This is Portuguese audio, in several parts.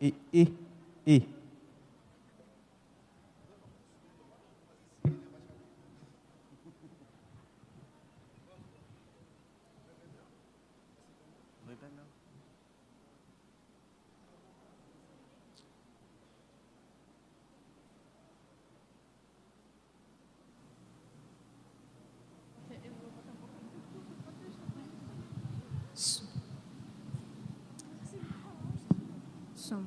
E. Som.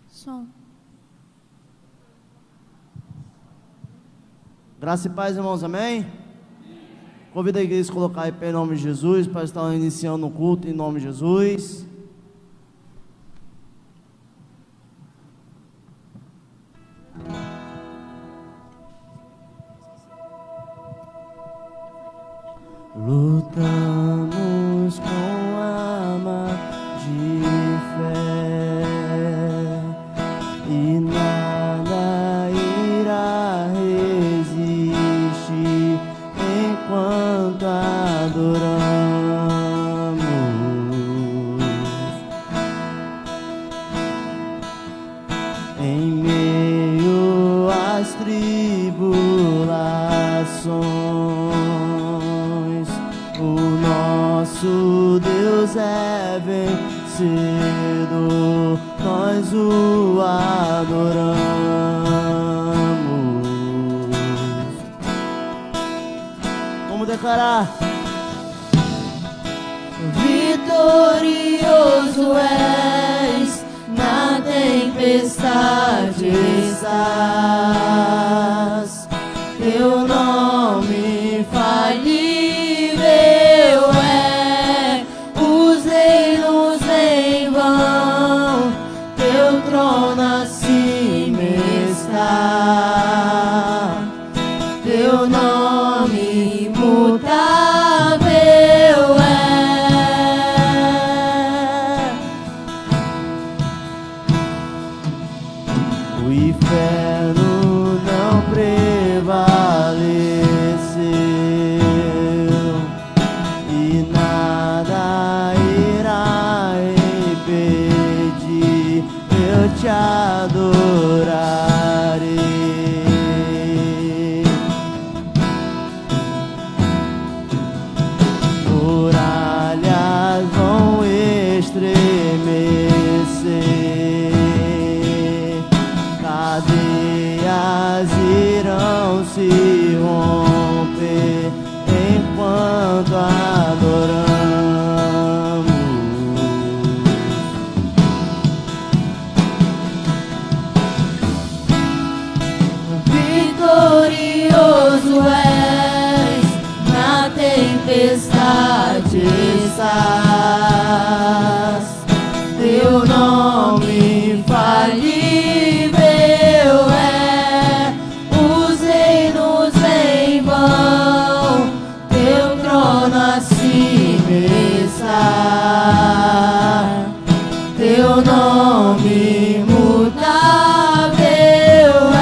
Som. Graça e paz, irmãos, amém? Convido a igreja a colocar em pé em nome de Jesus, para estar iniciando o culto em nome de Jesus. Lutamos com arma de fé e nada irá resistir enquanto adoramos. Em meio às tribulações, o nosso Deus é vencedor, nós o adoramos. Vamos declarar: vitorioso és, na tempestade estás, teu nome infalível é, os reinos em vão, teu trono acima está, teu nome imutável é. O inferno não prevaleceu e nada irá impedir, eu te adorarei. Muralhas vão estremecer, cadeias irão se romper enquanto adoramos. Vitorioso és, na tempestade estás, teu nome infalível é, os reinos em vão, teu trono acima está, teu nome imutável é.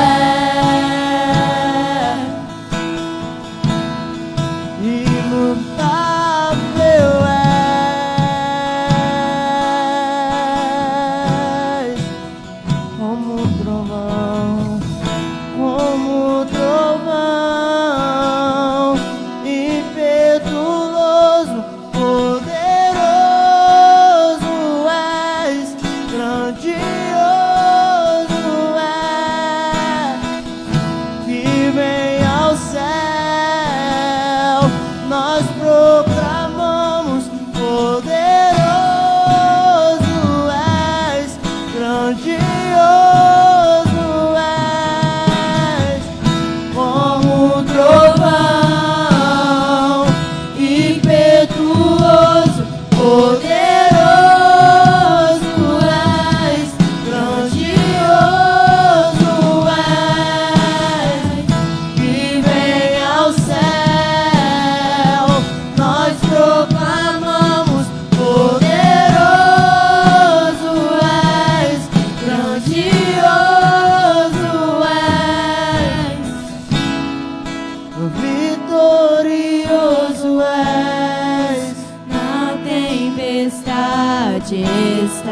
Imutável és, como trovão, impetuoso, poderoso és, grandioso és, que vem ao céu, nós proclamamos, poderoso és, grandioso és, como um trovão, impetuoso, poderoso és, grandioso és, que vem ao céu, onde estás.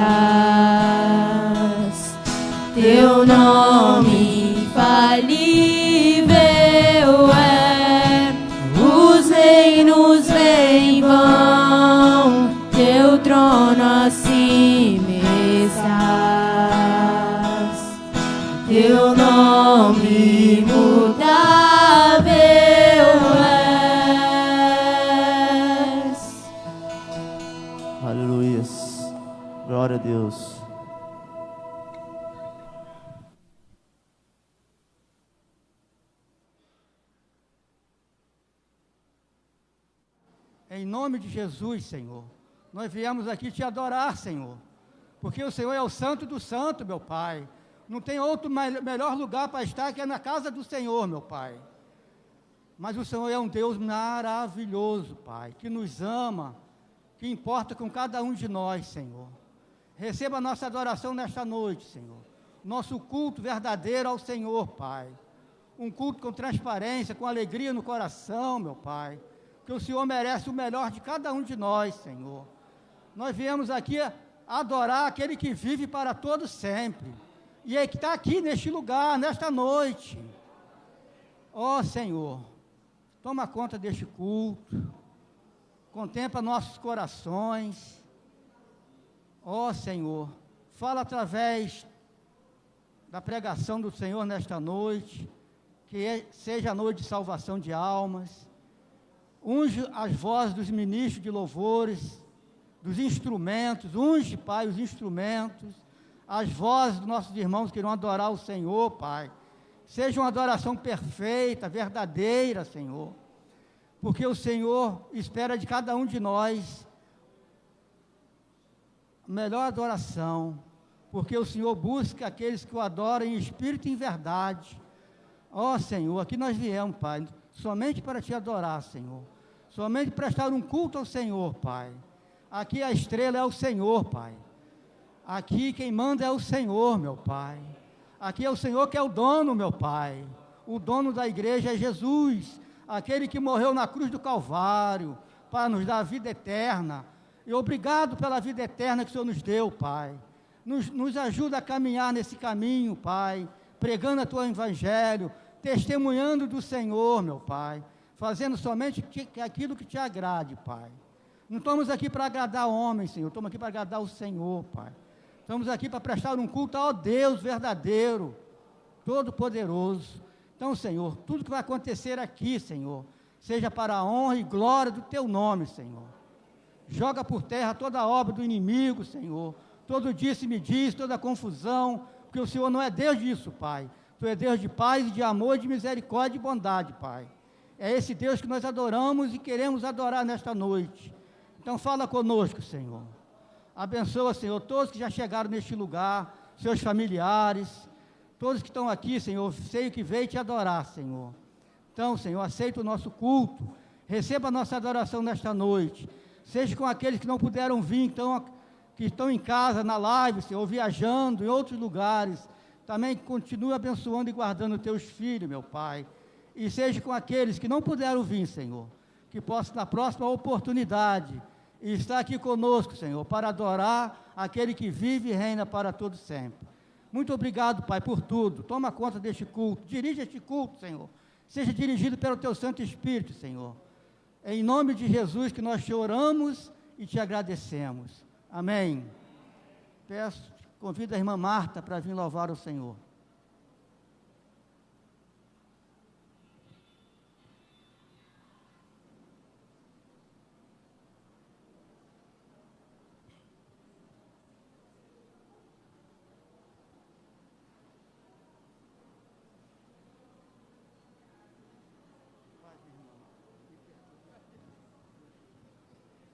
Teu nome infalível é, os reinos vêm e vão, teu trono acima estás. Teu nome imutável és. Aleluia. Glória a Deus. Em nome de Jesus, Senhor, nós viemos aqui te adorar, Senhor, porque o Senhor é o Santo do Santo, meu Pai. Não tem outro melhor lugar para estar que é na casa do Senhor, meu Pai. Mas o Senhor é um Deus maravilhoso, Pai, que nos ama, que importa com cada um de nós, Senhor. Receba a nossa adoração nesta noite, Senhor. Nosso culto verdadeiro ao Senhor, Pai. Um culto com transparência, com alegria no coração, meu Pai. Que o Senhor merece o melhor de cada um de nós, Senhor. Nós viemos aqui adorar aquele que vive para todos sempre. E é que está aqui neste lugar, nesta noite. Ó Senhor, toma conta deste culto. Contempla nossos corações. Ó Senhor, fala através da pregação do Senhor nesta noite. Que seja a noite de salvação de almas. Unge as vozes dos ministros de louvores, dos instrumentos, unge, Pai, os instrumentos, as vozes dos nossos irmãos que irão adorar o Senhor, Pai. Seja uma adoração perfeita, verdadeira, Senhor, porque o Senhor espera de cada um de nós a melhor adoração, porque o Senhor busca aqueles que o adoram em espírito e em verdade. Ó Senhor, aqui nós viemos, Pai, somente para te adorar, Senhor. Somente prestar um culto ao Senhor, Pai. Aqui a estrela é o Senhor, Pai. Aqui quem manda é o Senhor, meu Pai. Aqui é o Senhor que é o dono, meu Pai. O dono da igreja é Jesus, aquele que morreu na cruz do Calvário, para nos dar a vida eterna. E obrigado pela vida eterna que o Senhor nos deu, Pai. Nos ajuda a caminhar nesse caminho, Pai, pregando o Teu Evangelho, testemunhando do Senhor, meu Pai. Fazendo somente aquilo que te agrade, Pai. Não estamos aqui para agradar homens, Senhor, estamos aqui para agradar o Senhor, Pai. Estamos aqui para prestar um culto ao Deus verdadeiro, todo-poderoso. Então, Senhor, tudo que vai acontecer aqui, Senhor, seja para a honra e glória do Teu nome, Senhor. Joga por terra toda a obra do inimigo, Senhor. Todo disse-me-diz, toda confusão, porque o Senhor não é Deus disso, Pai. Tu é Deus de paz, de amor, de misericórdia e bondade, Pai. É esse Deus que nós adoramos e queremos adorar nesta noite. Então fala conosco, Senhor. Abençoa, Senhor, todos que já chegaram neste lugar, seus familiares, todos que estão aqui, Senhor, sei que veio te adorar, Senhor. Então, Senhor, aceita o nosso culto, receba a nossa adoração nesta noite. Seja com aqueles que não puderam vir, então, que estão em casa, na live, Senhor, viajando em outros lugares. Também continue abençoando e guardando os teus filhos, meu Pai. E seja com aqueles que não puderam vir, Senhor, que possam, na próxima oportunidade, estar aqui conosco, Senhor, para adorar aquele que vive e reina para todo sempre. Muito obrigado, Pai, por tudo. Toma conta deste culto, dirige este culto, Senhor. Seja dirigido pelo Teu Santo Espírito, Senhor. É em nome de Jesus que nós te oramos e te agradecemos. Amém. Convido a irmã Marta para vir louvar o Senhor.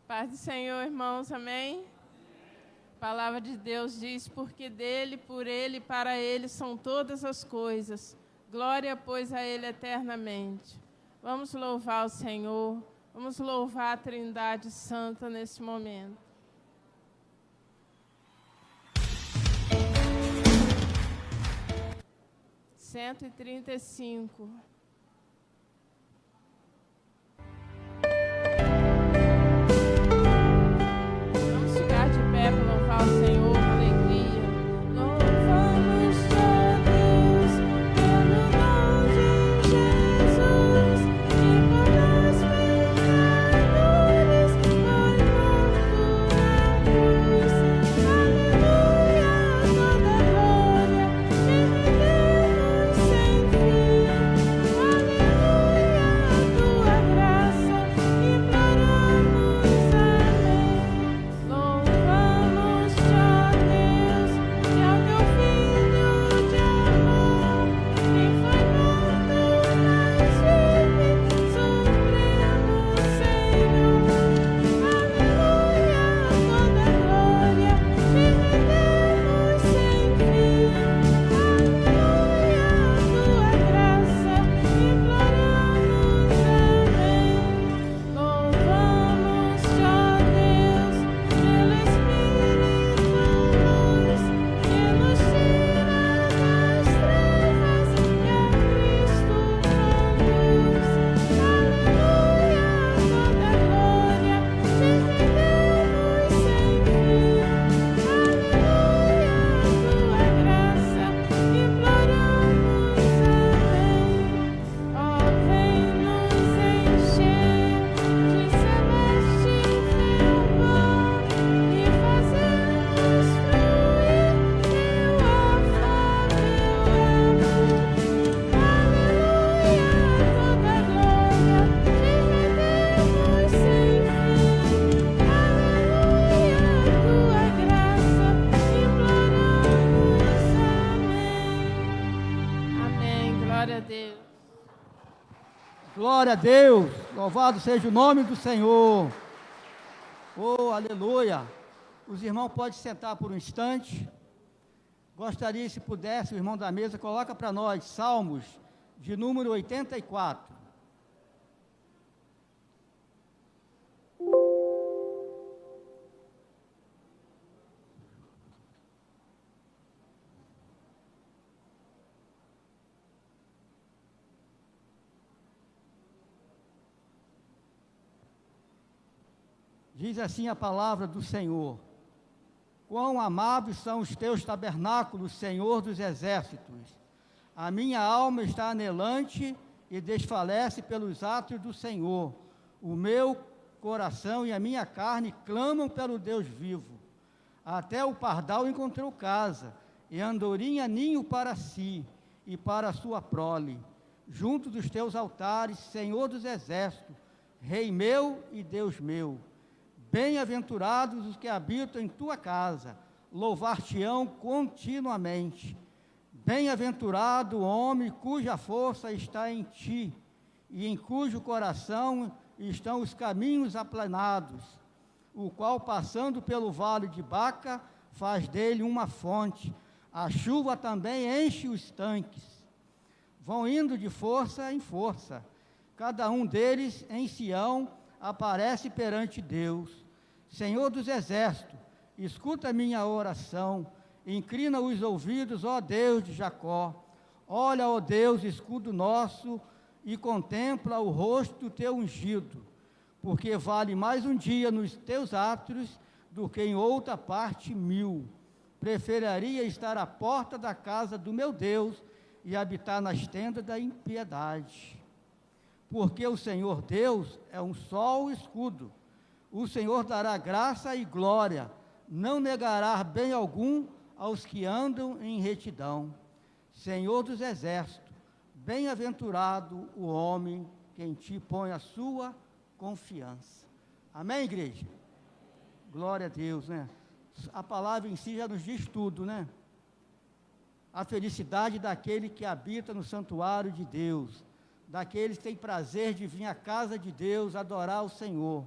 Paz do Senhor, irmãos, amém? A palavra de Deus diz, porque dele, por ele e para ele são todas as coisas. Glória, pois, a ele eternamente. Vamos louvar o Senhor, vamos louvar a Trindade Santa nesse momento. Cento e 135. Vamos ficar de pé para louvar. Glória a Deus, louvado seja o nome do Senhor. Oh, aleluia. Os irmãos podem sentar por um instante. Gostaria, se pudesse, o irmão da mesa, coloca para nós Salmos de número 84. Diz assim a palavra do Senhor: quão amáveis são os teus tabernáculos, Senhor dos exércitos. A minha alma está anelante e desfalece pelos atos do Senhor. O meu coração e a minha carne clamam pelo Deus vivo. Até o pardal encontrou casa, e a andorinha ninho para si e para a sua prole. Junto dos teus altares, Senhor dos exércitos, Rei meu e Deus meu. Bem-aventurados os que habitam em tua casa, louvar-te-ão continuamente. Bem-aventurado o homem cuja força está em ti, e em cujo coração estão os caminhos aplanados, o qual, passando pelo vale de Baca, faz dele uma fonte. A chuva também enche os tanques. Vão indo de força em força. Cada um deles em Sião aparece perante Deus. Senhor dos exércitos, escuta minha oração, inclina os ouvidos, ó Deus de Jacó. Olha, ó Deus, escudo nosso, e contempla o rosto do teu ungido, porque vale mais um dia nos teus átrios do que em outra parte 1000. Preferiria estar à porta da casa do meu Deus e habitar nas tendas da impiedade. Porque o Senhor Deus é um só escudo. O Senhor dará graça e glória, não negará bem algum aos que andam em retidão. Senhor dos exércitos, bem-aventurado o homem que em ti põe a sua confiança. Amém, igreja? Glória a Deus, né? A palavra em si já nos diz tudo, né? A felicidade daquele que habita no santuário de Deus, daqueles que têm prazer de vir à casa de Deus adorar o Senhor,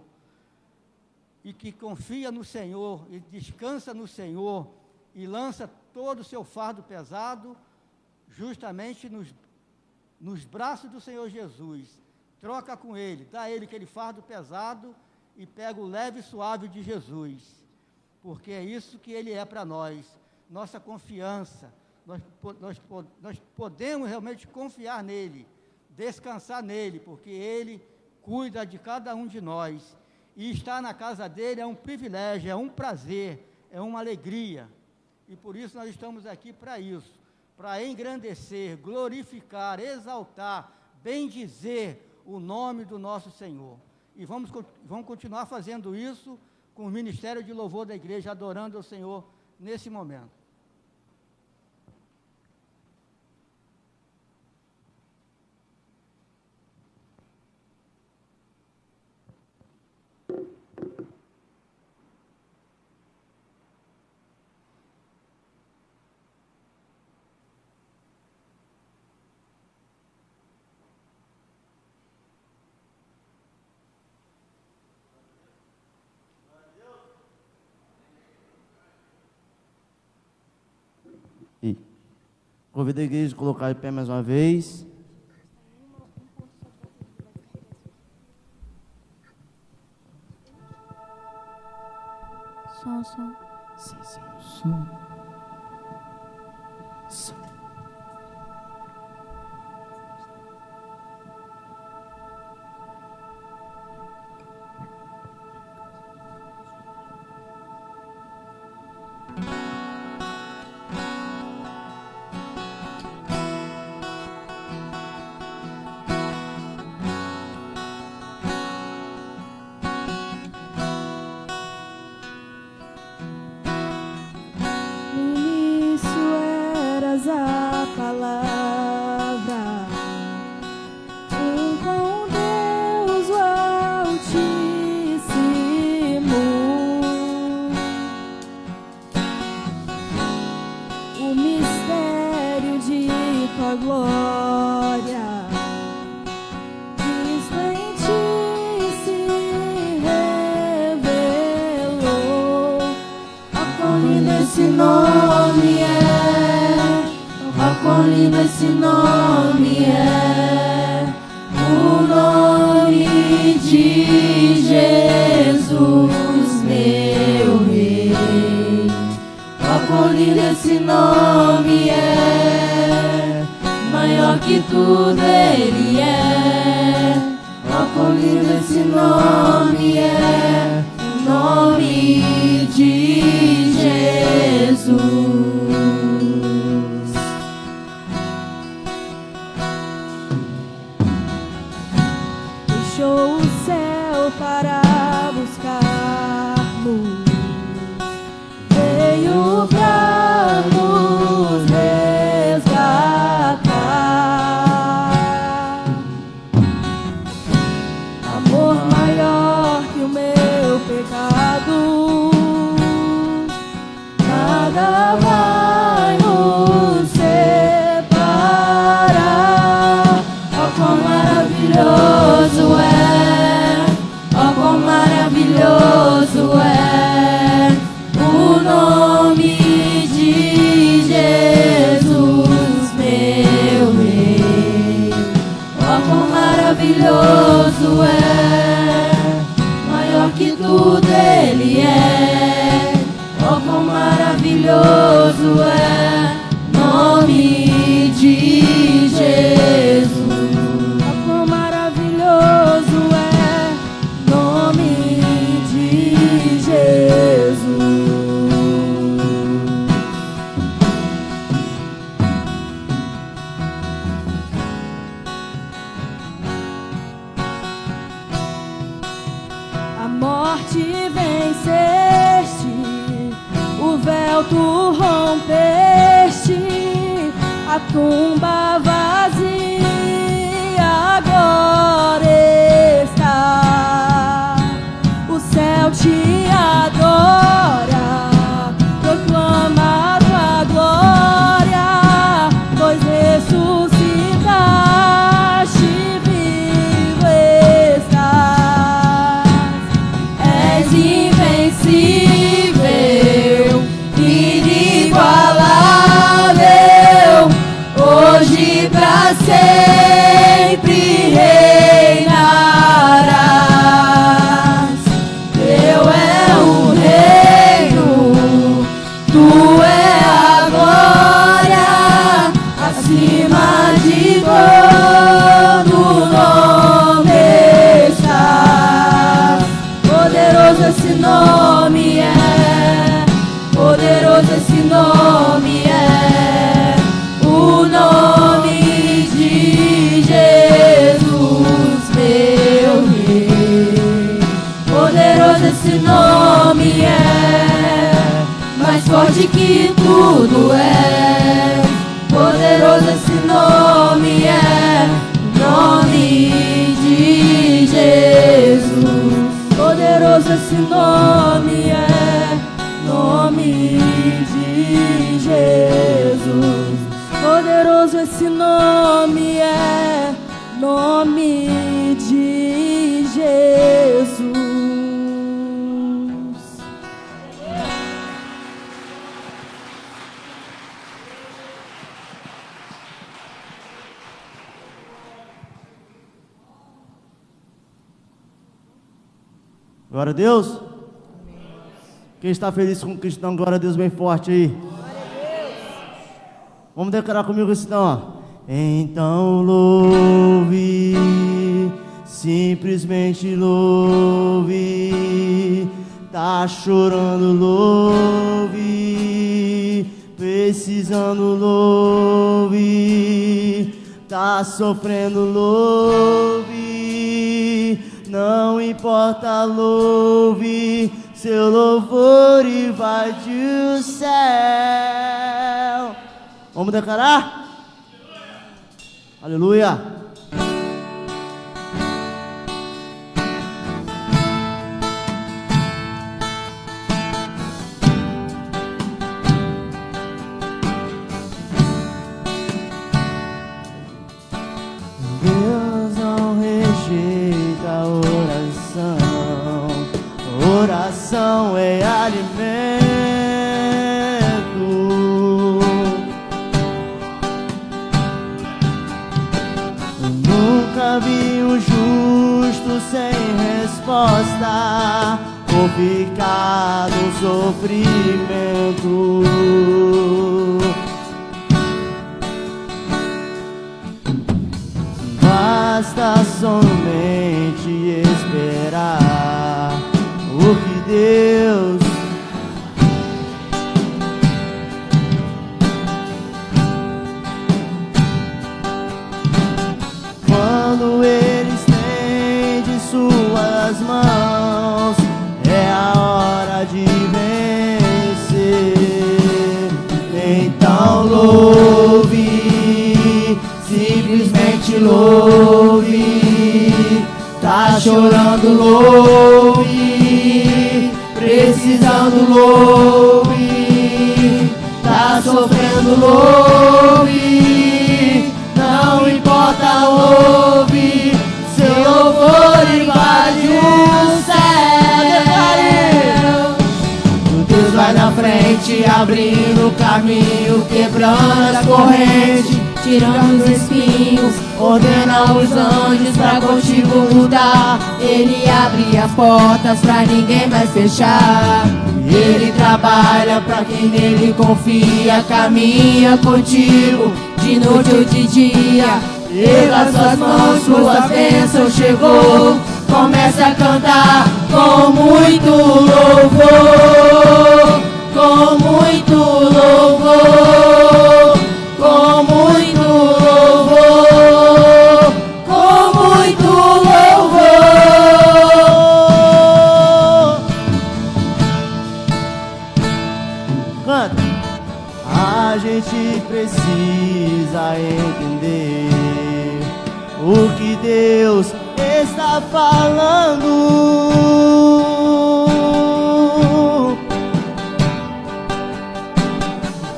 e que confia no Senhor, e descansa no Senhor, e lança todo o seu fardo pesado, justamente nos braços do Senhor Jesus. Troca com Ele, dá a Ele aquele fardo pesado, e pega o leve e suave de Jesus, porque é isso que Ele é para nós, nossa confiança. Nós podemos realmente confiar nele, descansar nele, porque Ele cuida de cada um de nós, e estar na casa dele é um privilégio, é um prazer, é uma alegria, e por isso nós estamos aqui para isso, para engrandecer, glorificar, exaltar, bendizer o nome do nosso Senhor, e vamos continuar fazendo isso com o ministério de louvor da igreja, adorando ao Senhor nesse momento. E convido a igreja a colocar de pé mais uma vez. Som. Som. No início eras a nome é, oh, quão lindo esse nome é, o nome de Jesus, meu Rei. Oh, quão lindo esse nome é, maior que tudo Ele é. Oh, quão lindo esse nome é, o nome de Jesus. Deixou o céu para buscar-nos, veio pra nos resgatar. Amor maior que o meu pecado, nada vai nos separar. Oh, quão maravilhoso é, oh, quão maravilhoso é o nome de Jesus, meu Rei. Oh, quão maravilhoso é, maior que tudo Ele é. Oh, quão maravilhoso é nome de Jesus. Oh, quão maravilhoso é nome de Jesus. A morte venceste, o véu tu rompeste, a tumba vazia agora está. O céu te adora, proclama tua glória, pois ressuscitaste, vivo estás. És invencível, inigualável, hoje pra sempre reinarás. Teu é o reino, tu é a glória, acima de todo nome estás. Poderoso esse nome é, poderoso esse nome é, o nome de Jesus, meu Rei. Poderoso esse nome é, mais forte que tudo é. Poderoso esse nome é, nome de Jesus. Poderoso esse nome é, nome de Jesus. Poderoso esse nome é, nome de Jesus. Glória a Deus. Quem está feliz com Cristo, dá um glória a Deus bem forte aí. Vamos declarar comigo assim, então, ó. Então louve, simplesmente louve. Tá chorando, louve. Precisando, louve. Tá sofrendo, louve. Não importa, louve. Seu louvor invade o céu. Vamos declarar? Aleluia. Deus não rejeita a oração. Oração é alimento. sem resposta por ficar no sofrimento. Basta somente esperar o que Deus quando Ele estende suas mãos, é a hora de vencer. Então louve, simplesmente louve. Tá chorando, louve. Precisando, louve. Tá sofrendo, louve. Não importa, louve. Seu louvor invade o céu. Deus vai na frente, abrindo o caminho, quebrando as correntes, tirando os espinhos, ordena os anjos pra contigo lutar. Ele abre as portas pra ninguém mais fechar. Ele trabalha pra quem nele confia, caminha contigo De noite ou de dia, erga suas mãos, suas bênçãos chegou. Começa a cantar com muito louvor, com muito louvor, com muito louvor, com muito louvor. Canta. A gente precisa entender o que Deus está falando.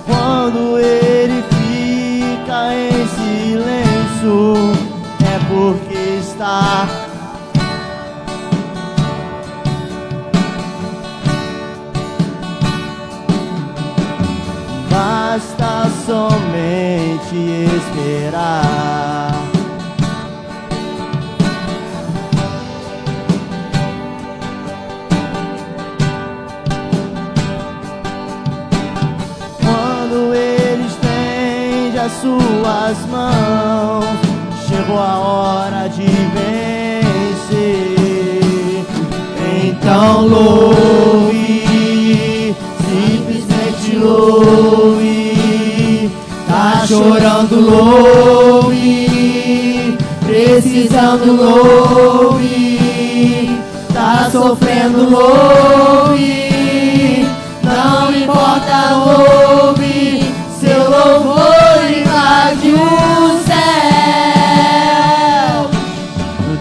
Quando Ele fica em silêncio, é porque está basta somente esperar. Quando Ele estende as suas mãos, chegou a hora de vencer. Então louve, simplesmente louve. Tá chorando, louve. Precisando, louve. Tá sofrendo, louve. Não importa, louve. Seu louvor invade o céu.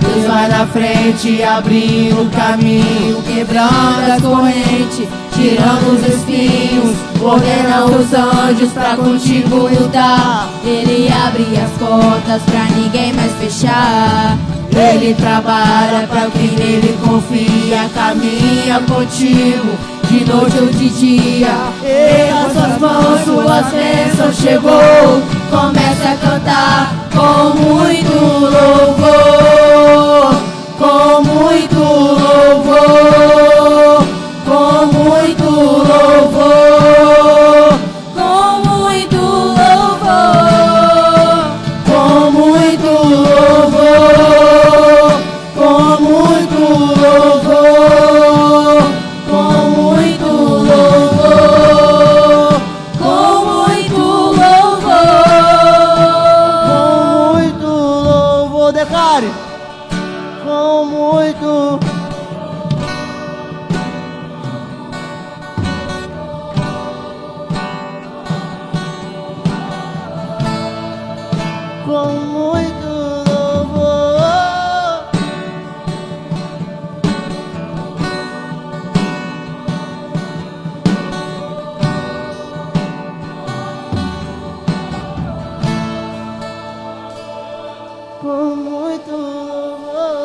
Deus vai na frente, abrindo o caminho, quebrando as correntes, tirando os espinhos, ordena os anjos pra contigo lutar. Ele abre as portas pra ninguém mais fechar. Ele trabalha pra quem nele confia, caminha contigo de noite ou de dia. Erga suas mãos, suas bênçãos chegou. Comece a cantar com muito louvor, com muito louvor, com muito louvor, Com muito louvor, com muito louvor, com muito louvor, com muito louvor, com muito com louvor, muito louvor, declare, com muito. Com muito louvor. Com muito louvor.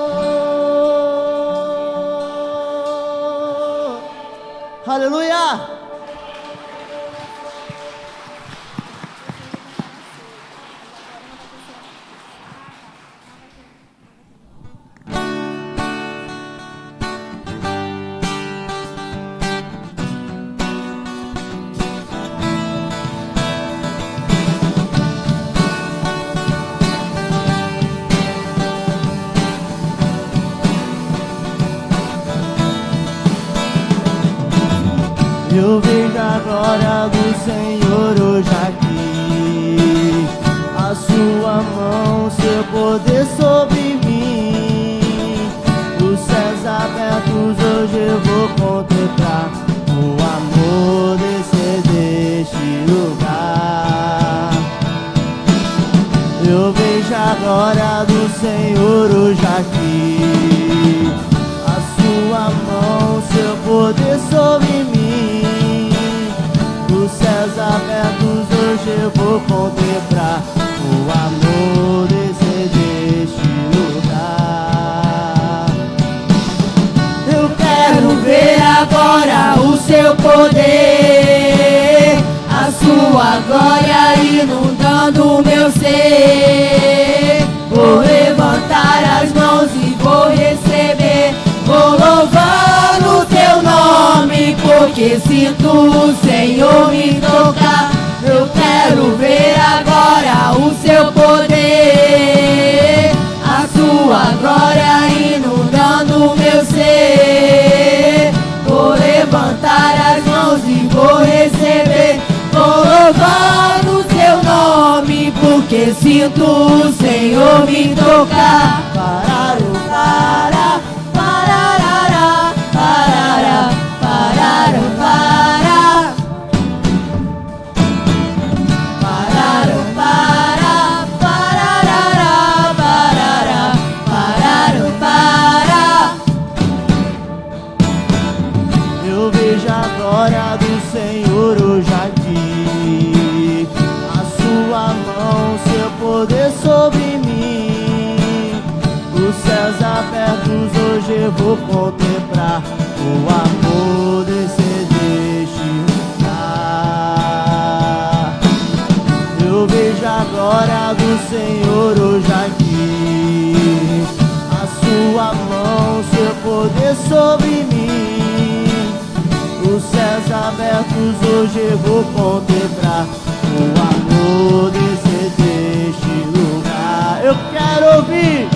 Aleluia! Eu vejo a glória do Senhor hoje aqui, a sua mão, seu poder sobre mim. Os céus abertos hoje eu vou contemplar o amor descer deste lugar. Eu vejo a glória do Senhor hoje aqui, a sua mão, seu poder sobre mim. Os céus abertos hoje eu vou contemplar o amor descer deste lugar. Eu quero ver agora o seu poder, a sua glória inundando o meu ser. Vou levantar as mãos e vou receber, vou louvar o teu nome, porque sinto o Senhor me tocar. Eu quero ver agora o seu poder, a sua glória inundando o meu ser. Vou levantar as mãos e vou receber, vou louvar o teu nome, porque sinto o Senhor me tocar. Parará, parará, parará, parará, parará, parará. Eu vejo a glória do Senhor hoje aqui, a sua mão, seu poder sobre mim. Os céus abertos hoje eu vou contemplar o amor descer deste lugar. Eu vejo a glória do Senhor hoje aqui, a sua mão, seu poder sobre mim. Os céus abertos hoje eu vou contemplar o amor descer deste lugar. Eu quero ouvir.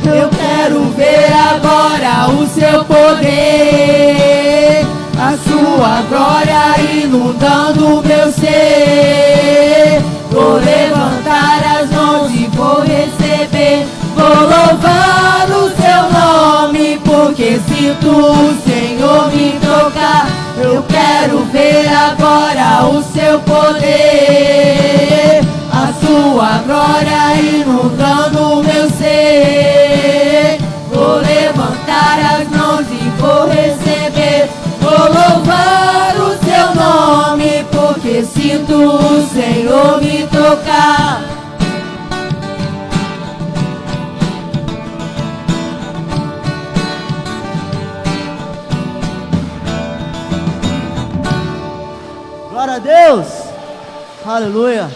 Eu quero ver agora o seu poder, a sua glória inundando o meu ser. Vou levantar as mãos e vou receber, vou louvar o seu nome, porque sinto o Senhor me tocar. Eu quero ver agora o seu poder, a sua glória inundando o meu ser. Vou levantar as mãos e vou receber, vou louvar o seu nome, porque sinto o Senhor me tocar. Glória a Deus. Aleluia.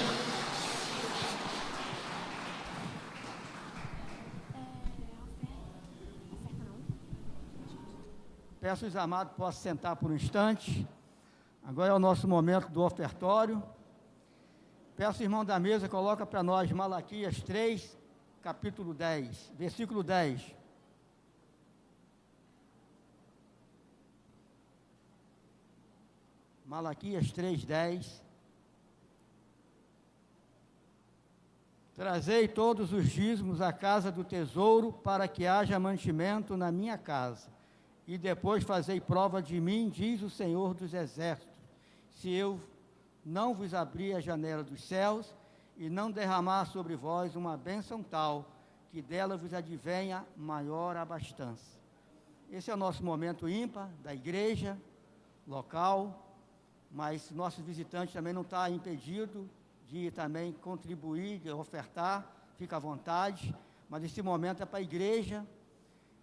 Peço os amados possam sentar por um instante. Agora é o nosso momento do ofertório. Peço, irmão da mesa, coloca para nós Malaquias 3, capítulo 10, versículo 10. Malaquias 3, 10. Trazei todos os dízimos à casa do tesouro, para que haja mantimento na minha casa. E depois fazei prova de mim, diz o Senhor dos Exércitos, se eu não vos abrir a janela dos céus e não derramar sobre vós uma bênção tal, que dela vos advenha maior abastança. Esse é o nosso momento ímpar da igreja local, mas nossos visitantes também não estão impedidos de também contribuir, de ofertar, fica à vontade, mas esse momento é para a igreja,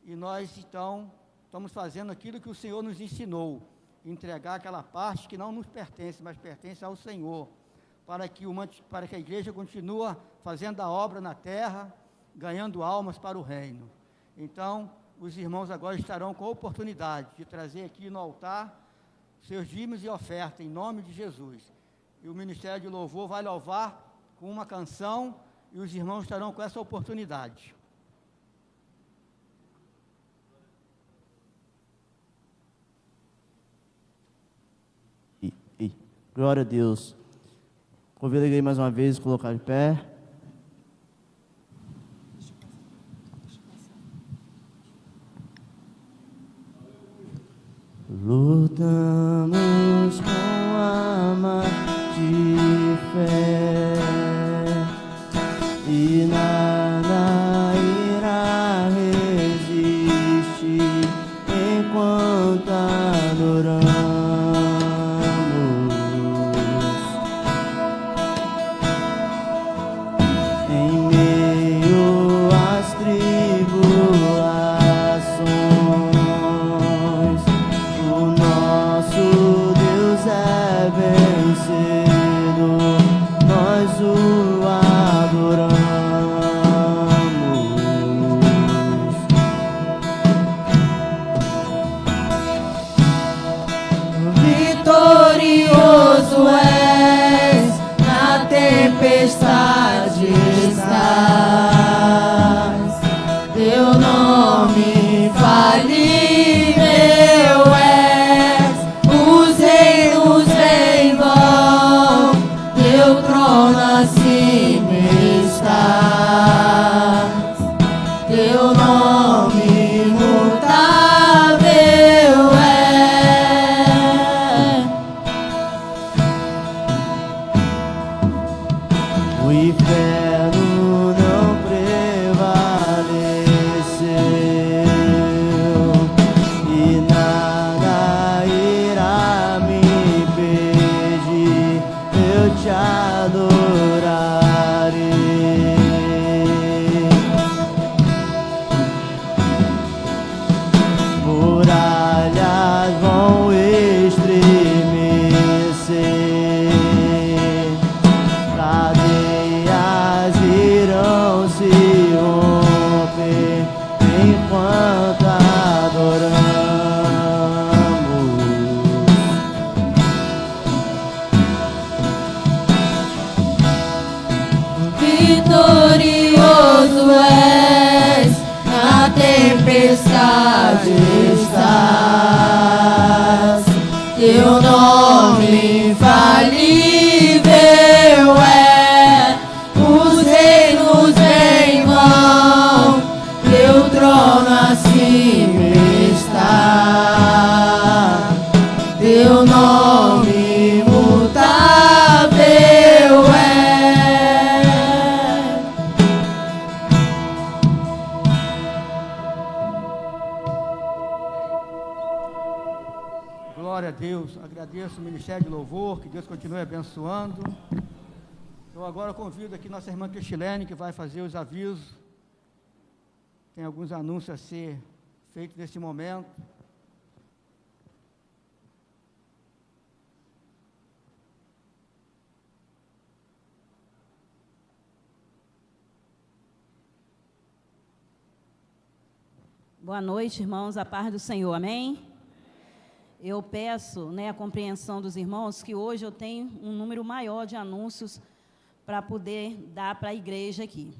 e nós então estamos fazendo aquilo que o Senhor nos ensinou, entregar aquela parte que não nos pertence, mas pertence ao Senhor, para que a igreja continue fazendo a obra na terra, ganhando almas para o reino. Então, os irmãos agora estarão com a oportunidade de trazer aqui no altar seus dízimos e oferta, em nome de Jesus. E o Ministério de Louvor vai louvar com uma canção, e os irmãos estarão com essa oportunidade. Glória a Deus. Convido a igreja mais uma vez a colocar de pé. Lutamos com arma de fé e nada irá resistir enquanto adoramos. Em meio às tribulações, o nosso Deus é vencido, nós o adoramos. Vitorioso és, na tempestade estás, teu nome infalível és, os reinos em vão, teu trono acima estás, teu nome imutável é. O inferno não prevaleceu e nada irá me impedir, eu te adorarei. Muralhas vão estremecer, cadeias irão se romper enquanto adoramos. Vitorioso és, na tempestade estás, teu nome infalível é, os reinos em vão, teu trono acima está, teu nome imutável é. Glória a Deus. Agradeço o Ministério de Louvor, que Deus continue abençoando. Eu agora convido aqui nossa irmã Cristilene, que vai fazer os avisos. Tem alguns anúncios a ser feitos nesse momento. Boa noite, irmãos, a paz do Senhor, amém? Eu peço, a compreensão dos irmãos, que hoje eu tenho um número maior de anúncios para poder dar para a igreja aqui.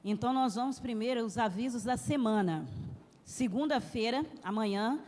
Então, nós vamos primeiro os avisos da semana. Segunda-feira, amanhã,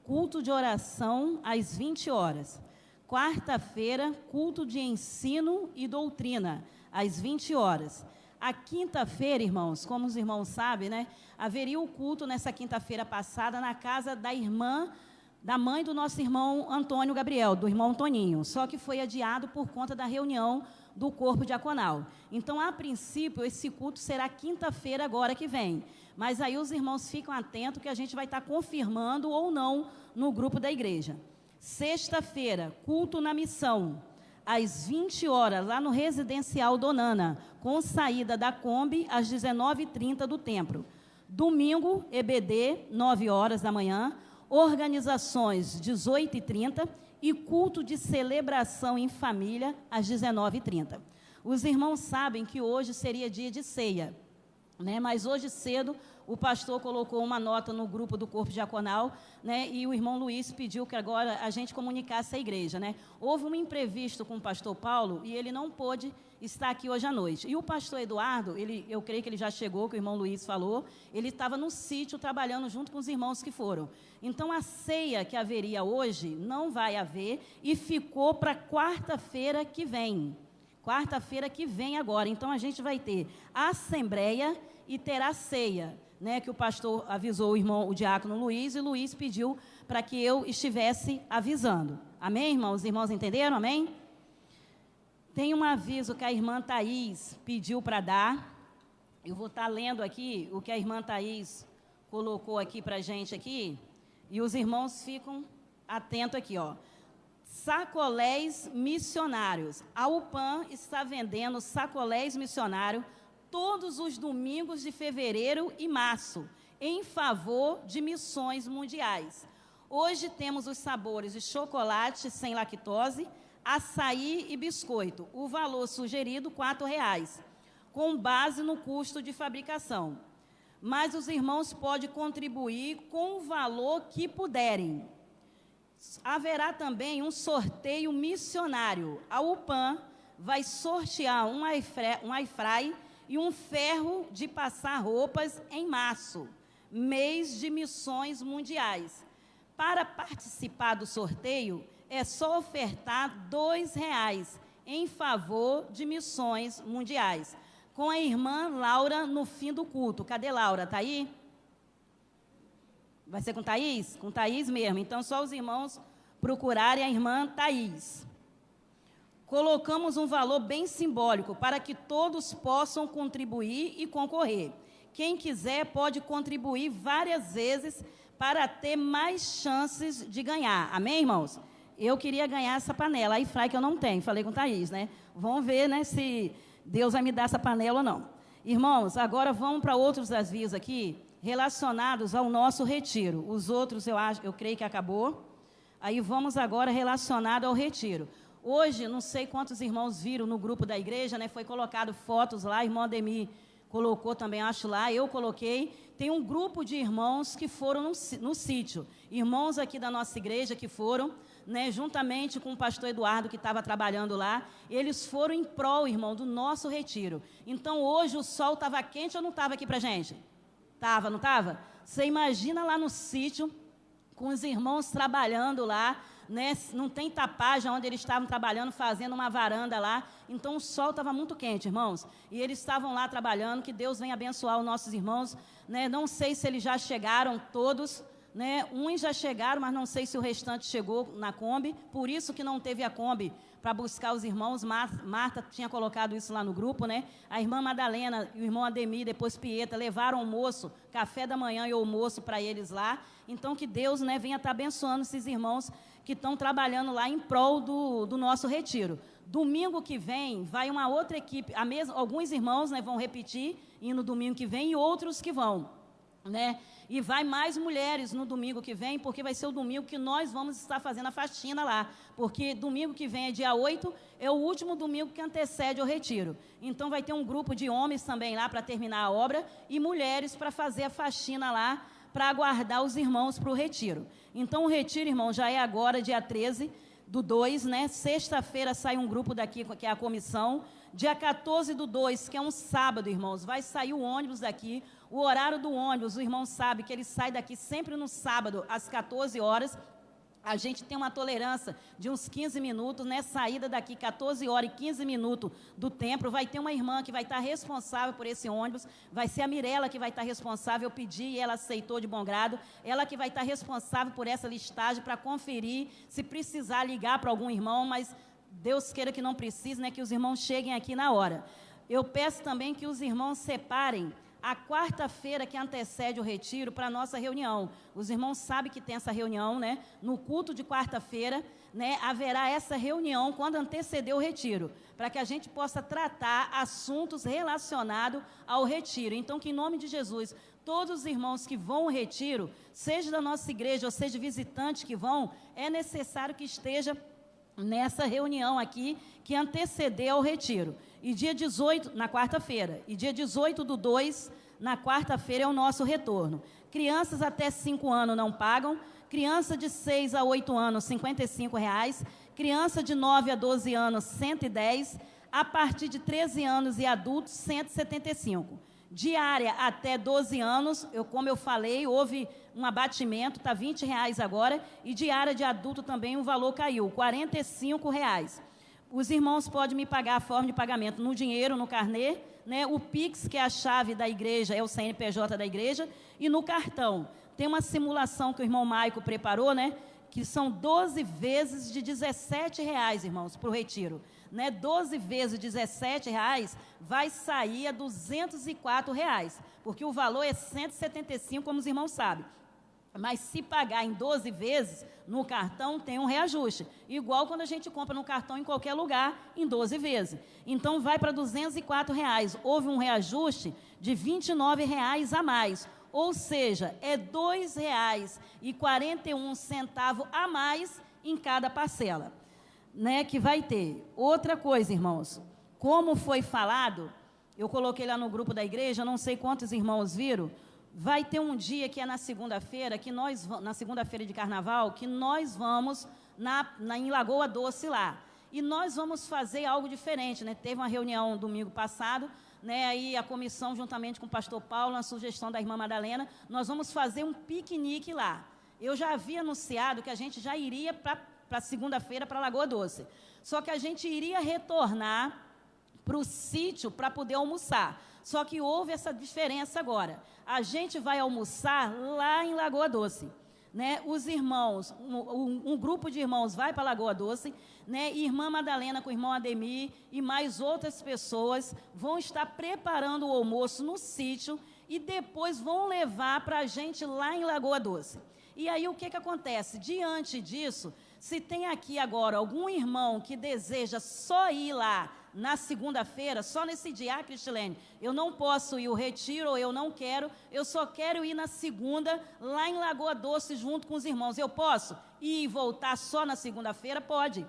culto de oração às 20 horas. Quarta-feira, culto de ensino e doutrina, às 20 horas. A quinta-feira, irmãos, como os irmãos sabem, haveria o culto nessa quinta-feira passada na casa da mãe do nosso irmão Antônio Gabriel, do irmão Toninho, só que foi adiado por conta da reunião do corpo diaconal. Então, a princípio, esse culto será quinta-feira agora que vem, mas aí os irmãos ficam atentos que a gente vai estar confirmando ou não no grupo da igreja. Sexta-feira, culto na missão, às 20 horas, lá no Residencial Donana, com saída da Kombi às 19h30 do templo. Domingo, EBD, 9 horas da manhã, organizações 18h30 e culto de celebração em família às 19h30. Os irmãos sabem que hoje seria dia de ceia, mas hoje cedo o pastor colocou uma nota no grupo do corpo diaconal, né, e o irmão Luiz pediu que agora a gente comunicasse a igreja, né. Houve um imprevisto com o pastor Paulo e ele não pôde estar aqui hoje à noite. E o pastor Eduardo, eu creio que ele já chegou, que o irmão Luiz falou, ele estava no sítio trabalhando junto com os irmãos que foram. Então, a ceia que haveria hoje não vai haver e ficou para quarta-feira que vem. Quarta-feira que vem agora. Então, a gente vai ter a assembleia e terá ceia, né, que o pastor avisou o diácono Luiz, e Luiz pediu para que eu estivesse avisando. Amém, irmãos? Os irmãos entenderam? Amém? Tem um aviso que a irmã Thaís pediu para dar. Eu vou estar lendo aqui o que a irmã Thaís colocou aqui para a gente aqui, e os irmãos ficam atentos aqui, ó. Sacolés missionários. A UPAM está vendendo sacolés missionários todos os domingos de fevereiro e março, em favor de missões mundiais. Hoje temos os sabores de chocolate sem lactose, açaí e biscoito. O valor sugerido, R$4, com base no custo de fabricação. Mas os irmãos podem contribuir com o valor que puderem. Haverá também um sorteio missionário. A UPAM vai sortear um airfry e um ferro de passar roupas em março, mês de missões mundiais. Para participar do sorteio, é só ofertar R$2 em favor de missões mundiais. Com a irmã Laura no fim do culto. Cadê Laura? Está aí? Vai ser com Thaís? Com Thaís mesmo. Então, só os irmãos procurarem a irmã Thaís. Colocamos um valor bem simbólico para que todos possam contribuir e concorrer. Quem quiser pode contribuir várias vezes para ter mais chances de ganhar. Amém, irmãos? Eu queria ganhar essa panela, aí fry que eu não tenho, falei com Thaís, né? Vamos ver, né, se Deus vai me dar essa panela ou não. Irmãos, agora vamos para outros avisos aqui, relacionados ao nosso retiro. Os outros, eu creio que acabou. Aí vamos agora relacionado ao retiro. Hoje, não sei quantos irmãos viram no grupo da igreja, né? Foi colocado fotos lá, irmão Ademir colocou também, acho lá, eu coloquei. Tem um grupo de irmãos que foram no sítio. Irmãos aqui da nossa igreja que foram, né, juntamente com o pastor Eduardo, que estava trabalhando lá, eles foram em prol, irmão, do nosso retiro. Então, hoje o sol estava quente ou não estava aqui para gente? Estava, não estava? Você imagina lá no sítio, com os irmãos trabalhando lá, né, não tem tapagem onde eles estavam trabalhando, fazendo uma varanda lá, então o sol estava muito quente, irmãos, e eles estavam lá trabalhando, que Deus venha abençoar os nossos irmãos, né, não sei se eles já chegaram todos, né, uns já chegaram, mas não sei se o restante chegou na Kombi, por isso que não teve a Kombi para buscar os irmãos. Marta tinha colocado isso lá no grupo, né? A irmã Madalena e o irmão Ademir, depois Pieta, levaram almoço, café da manhã e almoço para eles lá. Então, que Deus, né, venha estar abençoando esses irmãos que estão trabalhando lá em prol do nosso retiro. Domingo que vem, vai uma outra equipe, alguns irmãos, né, vão repetir, e no domingo que vem, e outros que vão, né? E vai mais mulheres no domingo que vem, porque vai ser o domingo que nós vamos estar fazendo a faxina lá. Porque domingo que vem é dia 8, é o último domingo que antecede o retiro. Então vai ter um grupo de homens também lá para terminar a obra e mulheres para fazer a faxina lá, para aguardar os irmãos para o retiro. Então o retiro, irmão, já é agora dia 13/2, né? Sexta-feira sai um grupo daqui, que é a comissão. Dia 14/2, que é um sábado, irmãos, vai sair o ônibus daqui. O horário do ônibus, o irmão sabe que ele sai daqui sempre no sábado, às 14 horas. A gente tem uma tolerância de uns 15 minutos, né? Saída daqui, 14 horas e 15 minutos do templo. Vai ter uma irmã que vai estar responsável por esse ônibus. Vai ser a Mirela que vai estar responsável. Eu pedi e ela aceitou de bom grado. Ela que vai estar responsável por essa listagem para conferir, se precisar ligar para algum irmão, mas Deus queira que não precise, né? Que os irmãos cheguem aqui na hora. Eu peço também que os irmãos separem a quarta-feira que antecede o retiro para a nossa reunião. Os irmãos sabem que tem essa reunião, né? No culto de quarta-feira, né, haverá essa reunião quando anteceder o retiro, para que a gente possa tratar assuntos relacionados ao retiro. Então, que em nome de Jesus, todos os irmãos que vão ao retiro, seja da nossa igreja ou seja visitantes que vão, é necessário que esteja nessa reunião aqui que anteceder ao retiro. E dia 18, na quarta-feira, e dia 18/2, na quarta-feira é o nosso retorno. Crianças até 5 anos não pagam, criança de 6 a 8 anos, R$ 55,00, criança de 9 a 12 anos, R$ 110, a partir de 13 anos e adultos, R$ 175. Diária até 12 anos, como eu falei, houve um abatimento, está R$ 20,00 agora, e diária de adulto também o valor caiu, R$ 45,00. Os irmãos podem me pagar a forma de pagamento no dinheiro, no carnê, né? O Pix, que é a chave da igreja, é o CNPJ da igreja, e no cartão. Tem uma simulação que o irmão Maico preparou, né? Que são 12 vezes de R$ 17,00, irmãos, para o retiro. Né? 12 vezes de R$ 17,00 vai sair a R$ 204,00, porque o valor é 175, como os irmãos sabem. Mas se pagar em 12 vezes no cartão, tem um reajuste. Igual quando a gente compra no cartão em qualquer lugar, em 12 vezes. Então, vai para R$ 204,00. Houve um reajuste de R$ 29,00 a mais. Ou seja, é R$ 2,41 a mais em cada parcela, né, que vai ter. Outra coisa, irmãos, como foi falado, eu coloquei lá no grupo da igreja, não sei quantos irmãos viram, vai ter um dia que é na segunda-feira, na segunda-feira de carnaval, que nós vamos em Lagoa Doce lá. E nós vamos fazer algo diferente, né? Teve uma reunião domingo passado, né? Aí a comissão, juntamente com o pastor Paulo, na sugestão da irmã Madalena, nós vamos fazer um piquenique lá. Eu já havia anunciado que a gente já iria para segunda-feira para Lagoa Doce. Só que a gente iria retornar para o sítio para poder almoçar. Só que houve essa diferença agora. A gente vai almoçar lá em Lagoa Doce. Né? Os irmãos, um grupo de irmãos vai para Lagoa Doce, né? Irmã Madalena com o irmão Ademir e mais outras pessoas vão estar preparando o almoço no sítio e depois vão levar para a gente lá em Lagoa Doce. E aí o que acontece? Diante disso, se tem aqui agora algum irmão que deseja só ir lá na segunda-feira, só nesse dia, Cristilene, eu não posso ir ao retiro, ou eu não quero, eu só quero ir na segunda, lá em Lagoa Doce, junto com os irmãos. Eu posso ir e voltar só na segunda-feira? Pode.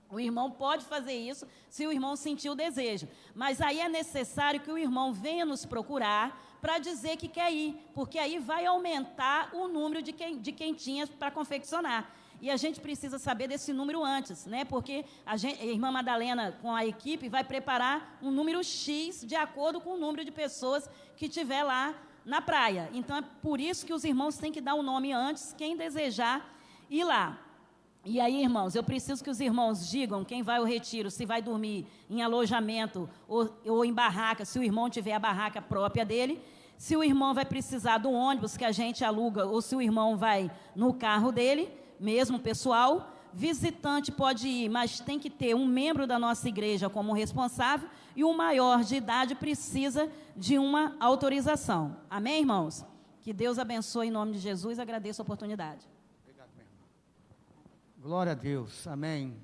O irmão pode fazer isso, se o irmão sentir o desejo. Mas aí é necessário que o irmão venha nos procurar para dizer que quer ir, porque aí vai aumentar o número de quentinhas para confeccionar. E a gente precisa saber desse número antes, né? Porque a irmã Madalena, com a equipe, vai preparar um número X de acordo com o número de pessoas que tiver lá na praia. Então, é por isso que os irmãos têm que dar o nome antes, quem desejar ir lá. E aí, irmãos, eu preciso que os irmãos digam quem vai ao retiro, se vai dormir em alojamento ou em barraca, se o irmão tiver a barraca própria dele, se o irmão vai precisar do ônibus que a gente aluga ou se o irmão vai no carro dele, mesmo pessoal. Visitante pode ir, mas tem que ter um membro da nossa igreja como responsável e o maior de idade precisa de uma autorização. Amém, irmãos? Que Deus abençoe em nome de Jesus, agradeço a oportunidade. Obrigado, minha irmã. Glória a Deus, amém.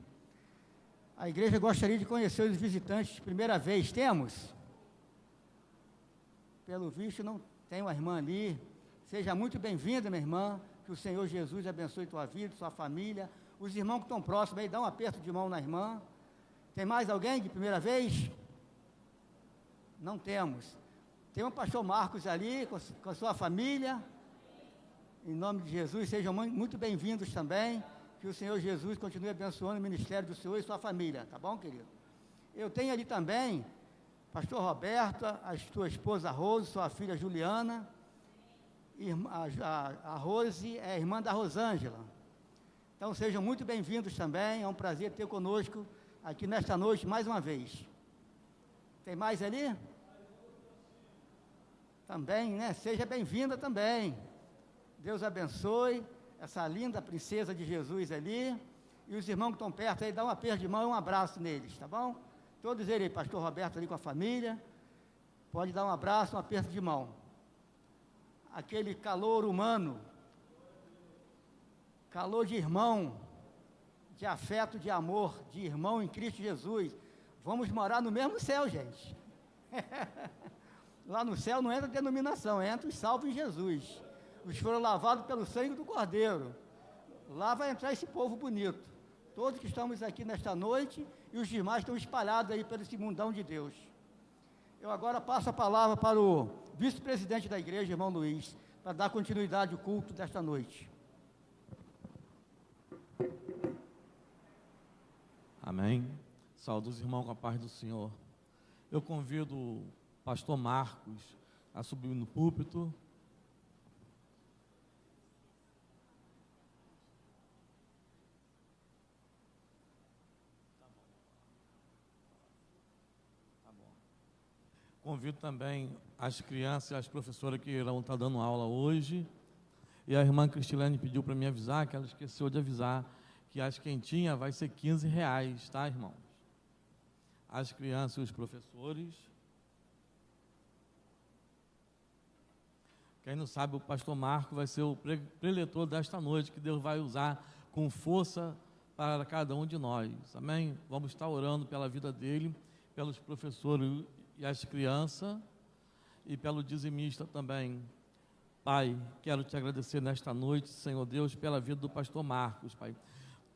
A igreja gostaria de conhecer os visitantes de primeira vez, temos? Pelo visto não tem uma irmã ali, seja muito bem-vinda, minha irmã. Que o Senhor Jesus abençoe tua vida, tua família. Os irmãos que estão próximos aí, dá um aperto de mão na irmã. Tem mais alguém de primeira vez? Não temos. Tem um pastor Marcos ali, com a sua família. Em nome de Jesus, sejam muito bem-vindos também. Que o Senhor Jesus continue abençoando o ministério do Senhor e sua família. Tá bom, querido? Eu tenho ali também, pastor Roberto, a tua esposa Rose, sua filha Juliana. A Rose é a irmã da Rosângela. Então sejam muito bem-vindos também. É um prazer ter conosco aqui nesta noite mais uma vez. Tem mais ali? Também, né? Seja bem-vinda também. Deus abençoe essa linda princesa de Jesus ali. E os irmãos que estão perto aí, dá um aperto de mão e um abraço neles, tá bom? Todos eles, pastor Roberto ali com a família. Pode dar um abraço, um aperto de mão. Aquele calor humano, calor de irmão, de afeto, de amor, de irmão em Cristo Jesus. Vamos morar no mesmo céu, gente. Lá no céu não entra denominação, entra os salvos em Jesus. Os foram lavados pelo sangue do Cordeiro. Lá vai entrar esse povo bonito. Todos que estamos aqui nesta noite e os demais estão espalhados aí pelo esse mundão de Deus. Eu agora passo a palavra para o vice-presidente da igreja, irmão Luiz, para dar continuidade ao culto desta noite. Amém. Saúdo os irmãos com a paz do Senhor. Eu convido o pastor Marcos a subir no púlpito. Convido também as crianças e as professoras que irão estar dando aula hoje. E a irmã Cristilene pediu para me avisar, que ela esqueceu de avisar, que as quentinhas vai ser R$15, tá, irmãos? As crianças e os professores. Quem não sabe, o pastor Marco vai ser o preletor desta noite, que Deus vai usar com força para cada um de nós. Amém? Vamos estar orando pela vida dele, pelos professores e as crianças, e pelo dizimista também. Pai, quero te agradecer nesta noite, Senhor Deus, pela vida do pastor Marcos, Pai.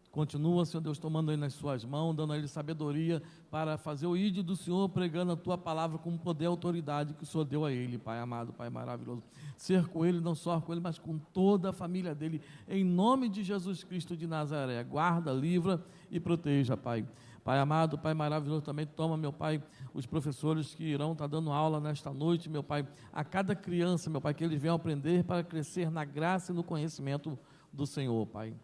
Continua, Senhor Deus, tomando ele nas suas mãos, dando a ele sabedoria para fazer o ídolo do Senhor, pregando a tua palavra com poder e autoridade que o Senhor deu a ele, Pai amado, Pai maravilhoso. Ser com ele, não só com ele, mas com toda a família dele, em nome de Jesus Cristo de Nazaré. Guarda, livra e proteja, Pai. Pai amado, Pai maravilhoso, também toma, meu Pai, os professores que irão estar dando aula nesta noite, meu Pai, a cada criança, meu Pai, que eles venham aprender para crescer na graça e no conhecimento do Senhor, Pai.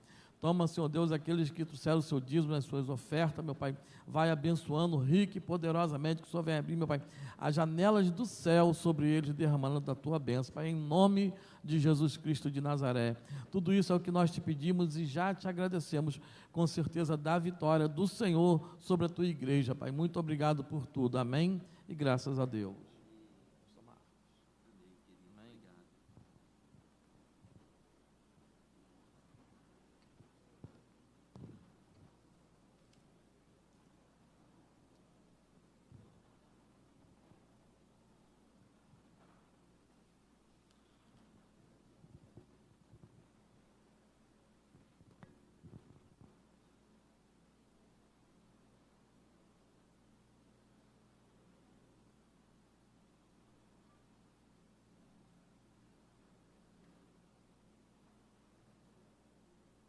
Toma, Senhor Deus, aqueles que trouxeram o seu dízimo nas suas ofertas, meu Pai, vai abençoando rico e poderosamente, que o Senhor venha abrir, meu Pai, as janelas do céu sobre eles, derramando da tua bênção, Pai, em nome de Jesus Cristo de Nazaré. Tudo isso é o que nós te pedimos e já te agradecemos, com certeza, da vitória do Senhor sobre a tua igreja, Pai. Muito obrigado por tudo, amém? E graças a Deus.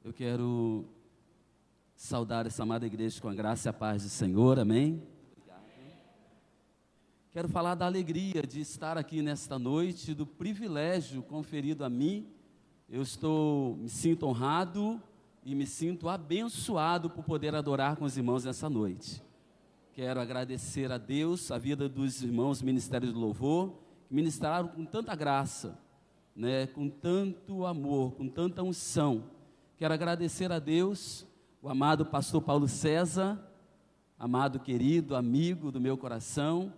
Eu quero saudar essa amada igreja com a graça e a paz do Senhor, amém? Obrigado. Quero falar da alegria de estar aqui nesta noite, do privilégio conferido a mim. Me sinto honrado e me sinto abençoado por poder adorar com os irmãos nessa noite. Quero agradecer a Deus, a vida dos irmãos Ministério do Louvor, que ministraram com tanta graça, né, com tanto amor, com tanta unção. Quero agradecer a Deus, o amado pastor Paulo César, amado querido, amigo do meu coração,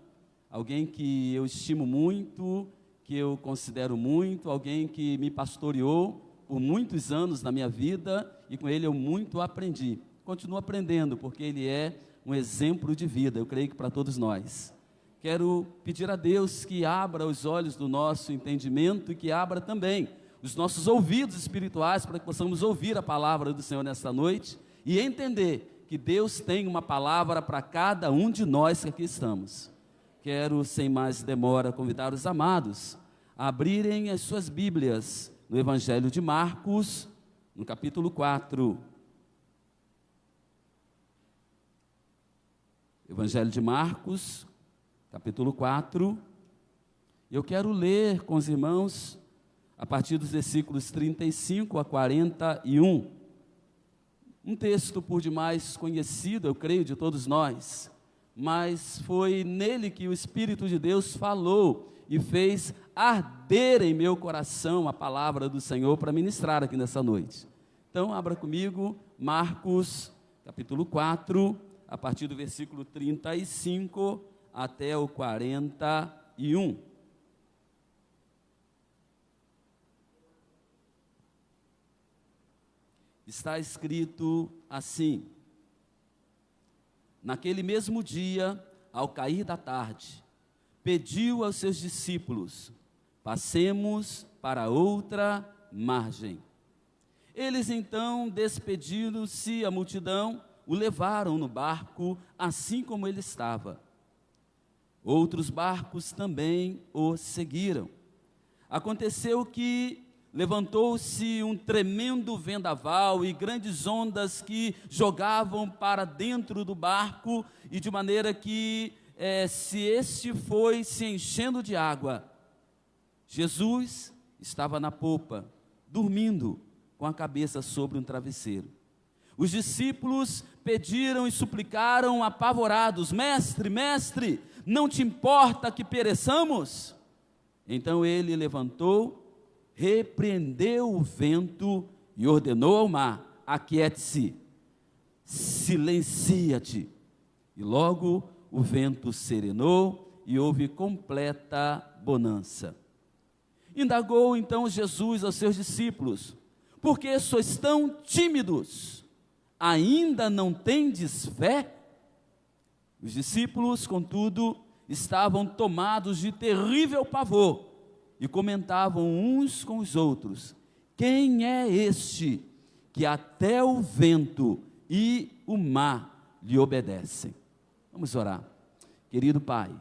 alguém que eu estimo muito, que eu considero muito, alguém que me pastoreou por muitos anos na minha vida e com ele eu muito aprendi. Continuo aprendendo porque ele é um exemplo de vida, eu creio que para todos nós. Quero pedir a Deus que abra os olhos do nosso entendimento e que abra também os nossos ouvidos espirituais para que possamos ouvir a palavra do Senhor nesta noite e entender que Deus tem uma palavra para cada um de nós que aqui estamos. Quero, sem mais demora, convidar os amados a abrirem as suas Bíblias no Evangelho de Marcos, no capítulo 4. Evangelho de Marcos, capítulo 4. Eu quero ler com os irmãos a partir dos versículos 35 a 41, um texto por demais conhecido, eu creio, de todos nós, mas foi nele que o Espírito de Deus falou e fez arder em meu coração a palavra do Senhor para ministrar aqui nessa noite. Então, abra comigo, Marcos, capítulo 4, a partir do versículo 35 até o 41. Está escrito assim: naquele mesmo dia, ao cair da tarde, pediu aos seus discípulos: passemos para outra margem. Eles então, despedindo-se a multidão, o levaram no barco, assim como ele estava. Outros barcos também o seguiram. Aconteceu que levantou-se um tremendo vendaval e grandes ondas que jogavam para dentro do barco, e de maneira que se este foi se enchendo de água. Jesus estava na popa, dormindo com a cabeça sobre um travesseiro. Os discípulos pediram e suplicaram apavorados: mestre, mestre, não te importa que pereçamos? Então ele levantou, repreendeu o vento e ordenou ao mar: aquiete-se, silencia-te. E logo o vento serenou e houve completa bonança. Indagou então Jesus aos seus discípulos: por que sois tão tímidos? Ainda não tendes fé? Os discípulos, contudo, estavam tomados de terrível pavor e comentavam uns com os outros: quem é este que até o vento e o mar lhe obedecem? Vamos orar. Querido Pai,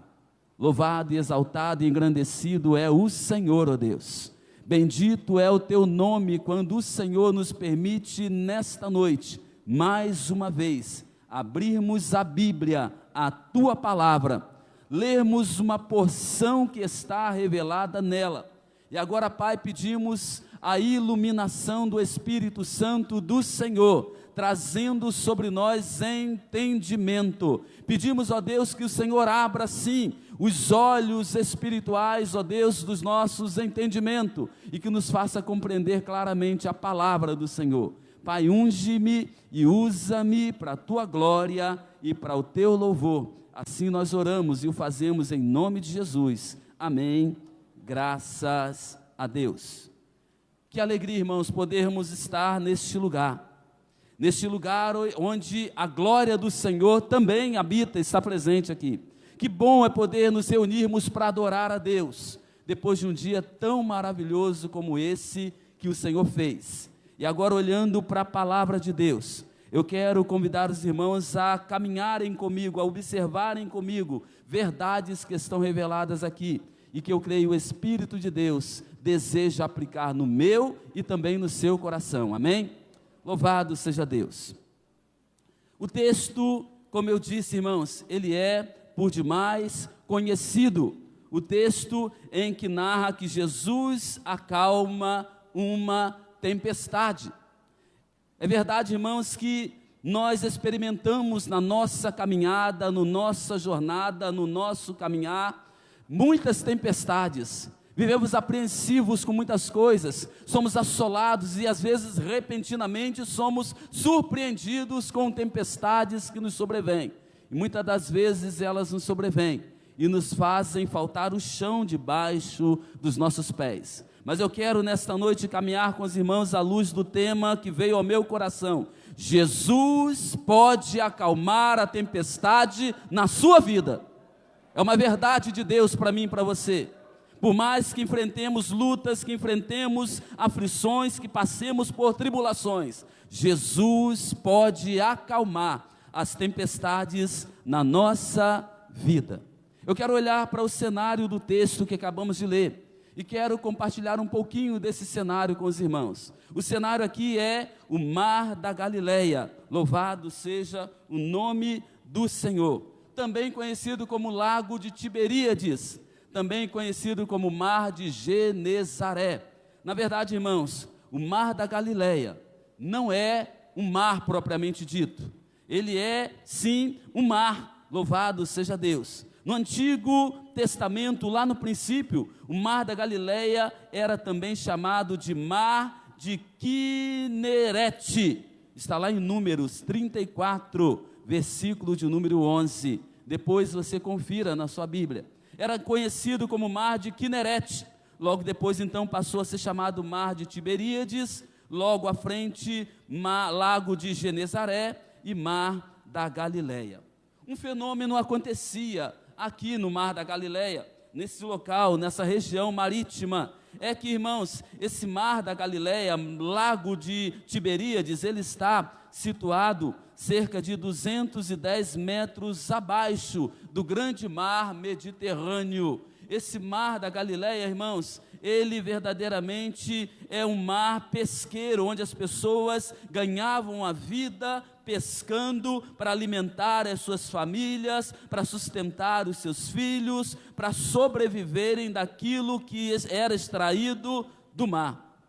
louvado e exaltado e engrandecido é o Senhor, ó Deus. Bendito é o teu nome quando o Senhor nos permite nesta noite, mais uma vez, abrirmos a Bíblia, a tua palavra, lermos uma porção que está revelada nela. E agora, Pai, pedimos a iluminação do Espírito Santo do Senhor, trazendo sobre nós entendimento. Pedimos, ó Deus, que o Senhor abra, sim, os olhos espirituais, ó Deus, dos nossos entendimentos, e que nos faça compreender claramente a palavra do Senhor. Pai, unge-me e usa-me para a tua glória e para o teu louvor. Assim nós oramos e o fazemos em nome de Jesus. Amém. Graças a Deus. Que alegria, irmãos, podermos estar neste lugar onde a glória do Senhor também habita, está presente aqui. Que bom é poder nos reunirmos para adorar a Deus, depois de um dia tão maravilhoso como esse que o Senhor fez. E agora, olhando para a palavra de Deus, eu quero convidar os irmãos a caminharem comigo, a observarem comigo verdades que estão reveladas aqui, e que eu creio o Espírito de Deus deseja aplicar no meu e também no seu coração, amém? Louvado seja Deus. O texto, como eu disse, irmãos, ele é por demais conhecido. O texto em que narra que Jesus acalma uma tempestade. É verdade, irmãos, que nós experimentamos na nossa caminhada, na nossa jornada, no nosso caminhar, muitas tempestades. Vivemos apreensivos com muitas coisas, somos assolados e às vezes repentinamente somos surpreendidos com tempestades que nos sobrevêm. E muitas das vezes elas nos sobrevêm e nos fazem faltar o chão debaixo dos nossos pés. Mas eu quero nesta noite caminhar com os irmãos à luz do tema que veio ao meu coração. Jesus pode acalmar a tempestade na sua vida. É uma verdade de Deus para mim e para você. Por mais que enfrentemos lutas, que enfrentemos aflições, que passemos por tribulações, Jesus pode acalmar as tempestades na nossa vida. Eu quero olhar para o cenário do texto que acabamos de ler e quero compartilhar um pouquinho desse cenário com os irmãos. O cenário aqui é o Mar da Galileia. Louvado seja o nome do Senhor. Também conhecido como Lago de Tiberíades, também conhecido como Mar de Genezaré. Na verdade, irmãos, o Mar da Galileia não é um mar propriamente dito. Ele é, sim, um mar, louvado seja Deus. No Antigo Testamento, lá no princípio, o Mar da Galileia era também chamado de Mar de Quinerete. Está lá em Números 34, versículo de número 11. Depois você confira na sua Bíblia. Era conhecido como Mar de Quinerete. Logo depois, então, passou a ser chamado Mar de Tiberíades. Logo à frente, Lago de Genezaré e Mar da Galileia. Um fenômeno acontecia aqui no Mar da Galileia, nesse local, nessa região marítima. é que, irmãos, esse mar da Galileia, lago de Tiberíades, ele está situado cerca de 210 metros abaixo do grande mar Mediterrâneo. Esse mar da Galileia, irmãos, ele verdadeiramente é um mar pesqueiro, onde as pessoas ganhavam a vida pescando para alimentar as suas famílias, para sustentar os seus filhos, para sobreviverem daquilo que era extraído do mar.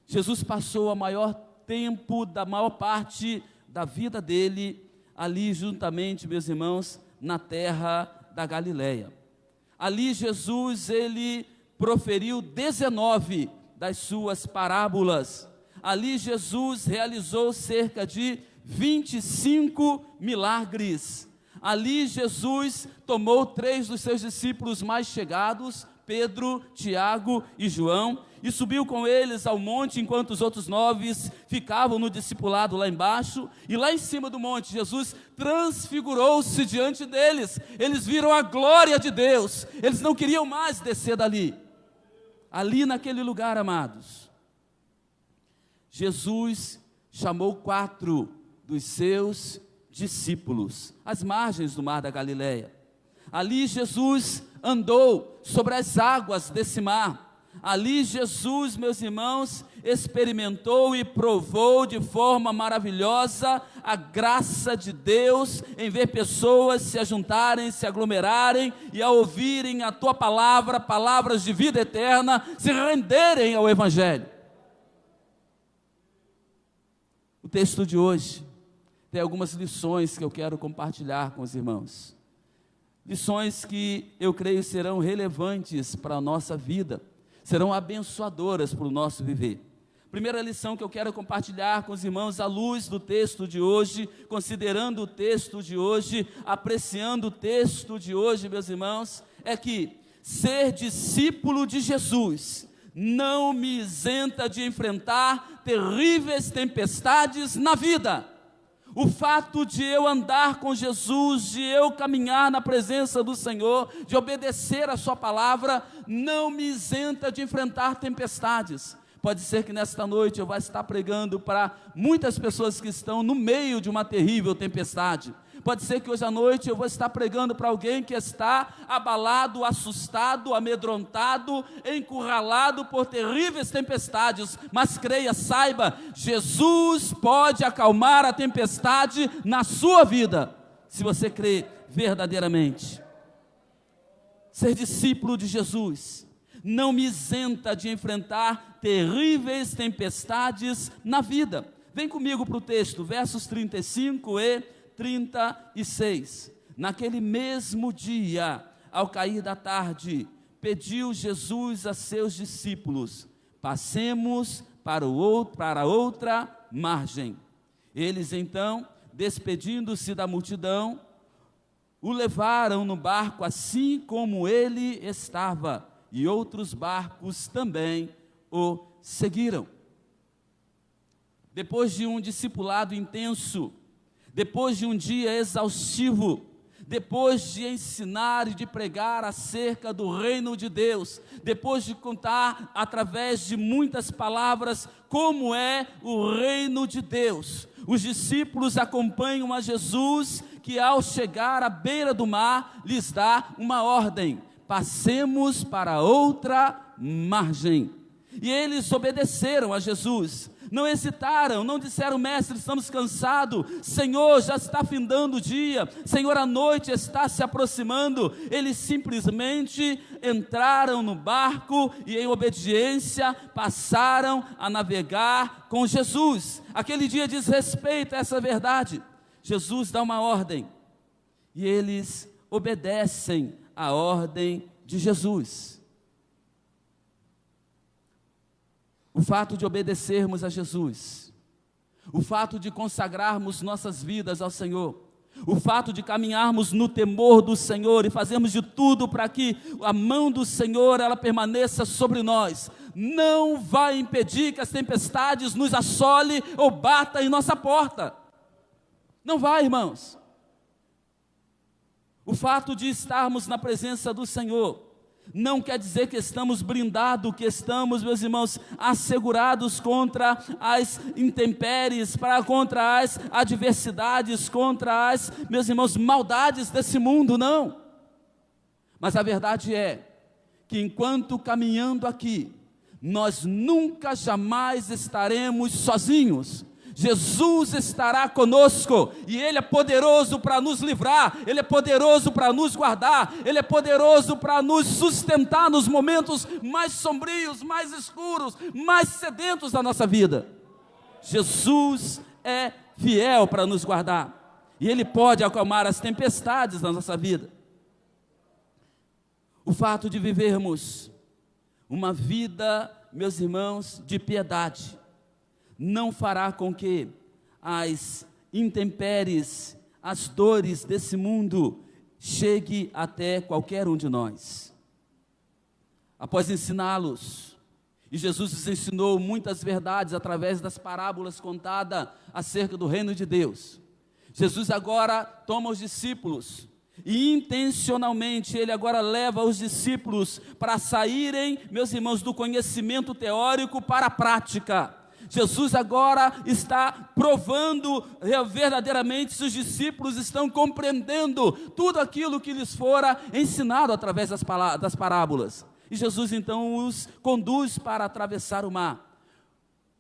Jesus passou a maior tempo, da maior parte da vida dele, ali juntamente, meus irmãos, na terra da Galileia. Ali Jesus, ele proferiu 19 das suas parábolas. Ali Jesus realizou cerca de 25 milagres. Ali Jesus tomou 3 dos seus discípulos mais chegados, Pedro, Tiago e João, e subiu com eles ao monte, enquanto os outros 9 ficavam no discipulado lá embaixo. E lá em cima do monte, Jesus transfigurou-se diante deles. Eles viram a glória de Deus. Eles não queriam mais descer dali. Ali naquele lugar, amados, Jesus chamou 4 dos seus discípulos, às margens do mar da Galileia. Ali Jesus andou sobre as águas desse mar. Ali Jesus, meus irmãos, experimentou e provou de forma maravilhosa a graça de Deus em ver pessoas se ajuntarem, se aglomerarem e a ouvirem a tua palavra, palavras de vida eterna, se renderem ao Evangelho. O texto de hoje tem algumas lições que eu quero compartilhar com os irmãos. Lições que eu creio serão relevantes para a nossa vida, serão abençoadoras para o nosso viver. Primeira lição que eu quero compartilhar com os irmãos à luz do texto de hoje, considerando o texto de hoje, apreciando o texto de hoje, meus irmãos, é que ser discípulo de Jesus não me isenta de enfrentar terríveis tempestades na vida. O fato de eu andar com Jesus, de eu caminhar na presença do Senhor, de obedecer a sua palavra, não me isenta de enfrentar tempestades. Pode ser que nesta noite eu vá estar pregando para muitas pessoas que estão no meio de uma terrível tempestade. Pode ser que hoje à noite eu vou estar pregando para alguém que está abalado, assustado, amedrontado, encurralado por terríveis tempestades. Mas creia, saiba, Jesus pode acalmar a tempestade na sua vida, se você crê verdadeiramente. Ser discípulo de Jesus não me isenta de enfrentar terríveis tempestades na vida. Vem comigo para o texto, versos 35 e 36. Naquele mesmo dia, ao cair da tarde, pediu Jesus a seus discípulos: passemos para outra margem. Eles então, despedindo-se da multidão, o levaram no barco assim como ele estava, e outros barcos também o seguiram. Depois de um discipulado intenso, depois de um dia exaustivo, depois de ensinar e de pregar acerca do reino de Deus, depois de contar através de muitas palavras como é o reino de Deus, os discípulos acompanham a Jesus, que ao chegar à beira do mar, lhes dá uma ordem: passemos para outra margem. E eles obedeceram a Jesus, não hesitaram, não disseram: mestre, estamos cansados, Senhor, já está findando o dia, Senhor, a noite está se aproximando. Eles simplesmente entraram no barco e em obediência passaram a navegar com Jesus. Aquele dia diz respeito a essa verdade. Jesus dá uma ordem e eles obedecem a ordem de Jesus. O fato de obedecermos a Jesus, o fato de consagrarmos nossas vidas ao Senhor, o fato de caminharmos no temor do Senhor e fazermos de tudo para que a mão do Senhor ela permaneça sobre nós, não vai impedir que as tempestades nos assolem ou batam em nossa porta. Não vai, irmãos. O fato de estarmos na presença do Senhor não quer dizer que estamos blindados, que estamos, meus irmãos, assegurados contra as intempéries, contra as adversidades, contra as, meus irmãos, maldades desse mundo, não. Mas a verdade é que enquanto caminhando aqui, nós nunca, jamais estaremos sozinhos. Jesus estará conosco, e Ele é poderoso para nos livrar, Ele é poderoso para nos guardar, Ele é poderoso para nos sustentar nos momentos mais sombrios, mais escuros, mais sedentos da nossa vida. Jesus é fiel para nos guardar, e Ele pode acalmar as tempestades da nossa vida. O fato de vivermos uma vida, meus irmãos, de piedade, não fará com que as intempéries, as dores desse mundo chegue até qualquer um de nós. Após ensiná-los, e Jesus nos ensinou muitas verdades através das parábolas contadas acerca do reino de Deus, Jesus agora toma os discípulos e intencionalmente Ele agora leva os discípulos para saírem, meus irmãos, do conhecimento teórico para a prática. Jesus agora está provando verdadeiramente se os discípulos estão compreendendo tudo aquilo que lhes fora ensinado através das parábolas. E Jesus então os conduz para atravessar o mar.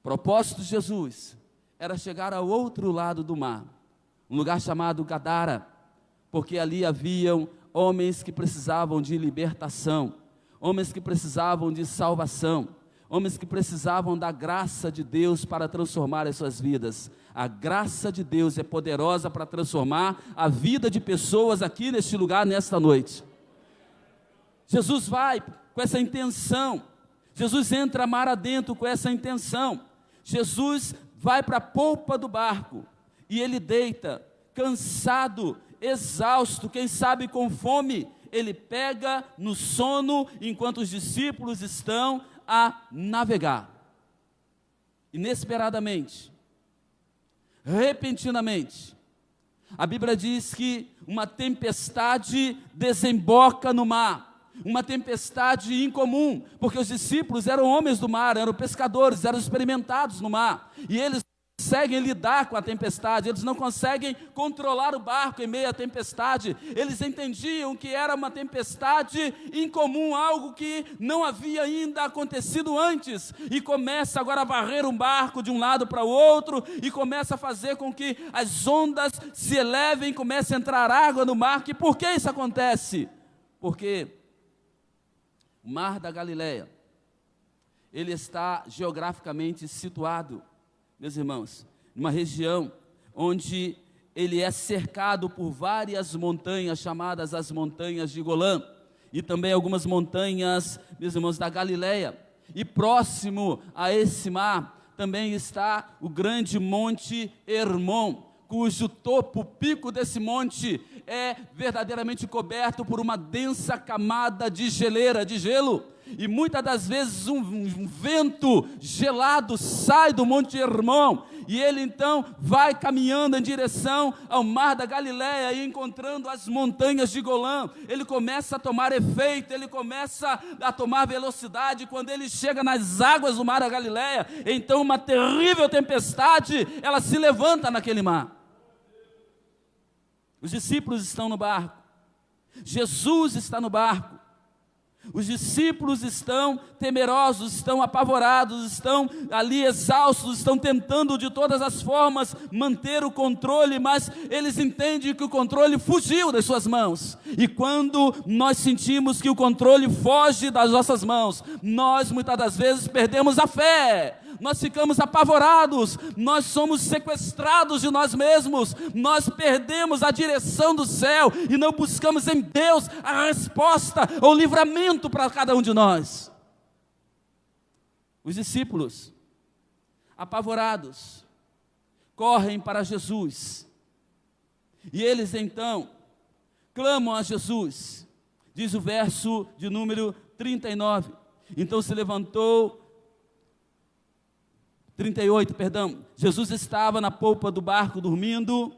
O propósito de Jesus era chegar ao outro lado do mar, um lugar chamado Gadara, porque ali haviam homens que precisavam de libertação, homens que precisavam de salvação, homens que precisavam da graça de Deus para transformar as suas vidas. A graça de Deus é poderosa para transformar a vida de pessoas aqui neste lugar, nesta noite. Jesus vai com essa intenção, Jesus entra mar adentro com essa intenção. Jesus vai para a polpa do barco e Ele deita, cansado, exausto, quem sabe com fome. Ele pega no sono enquanto os discípulos estão a navegar. Inesperadamente, repentinamente, a Bíblia diz que uma tempestade desemboca no mar, uma tempestade incomum, porque os discípulos eram homens do mar, eram pescadores, eram experimentados no mar, e eles conseguem lidar com a tempestade, eles não conseguem controlar o barco em meio à tempestade. Eles entendiam que era uma tempestade incomum, algo que não havia ainda acontecido antes, e começa agora a varrer um barco de um lado para o outro, e começa a fazer com que as ondas se elevem, comece a entrar água no mar. E por que isso acontece? Porque o mar da Galileia, ele está geograficamente situado, meus irmãos, numa região onde ele é cercado por várias montanhas, chamadas as montanhas de Golã, e também algumas montanhas, meus irmãos, da Galileia. E próximo a esse mar também está o grande monte Hermon, cujo topo, o pico desse monte é verdadeiramente coberto por uma densa camada de geleira, de gelo. E muitas das vezes um vento gelado sai do Monte Hermon, e ele então vai caminhando em direção ao mar da Galileia e encontrando as montanhas de Golã. Ele começa a tomar efeito, ele começa a tomar velocidade. Quando ele chega nas águas do mar da Galileia, então uma terrível tempestade, ela se levanta naquele mar. Os discípulos estão no barco, Jesus está no barco. Os discípulos estão temerosos, estão apavorados, estão ali exaustos, estão tentando de todas as formas manter o controle, mas eles entendem que o controle fugiu das suas mãos. E quando nós sentimos que o controle foge das nossas mãos, nós muitas das vezes perdemos a fé. Nós ficamos apavorados, nós somos sequestrados de nós mesmos, nós perdemos a direção do céu e não buscamos em Deus a resposta ou livramento para cada um de nós. Os discípulos, apavorados, correm para Jesus, e eles então clamam a Jesus. Diz o verso de número 39, então se levantou, 38, perdão, Jesus estava na polpa do barco dormindo,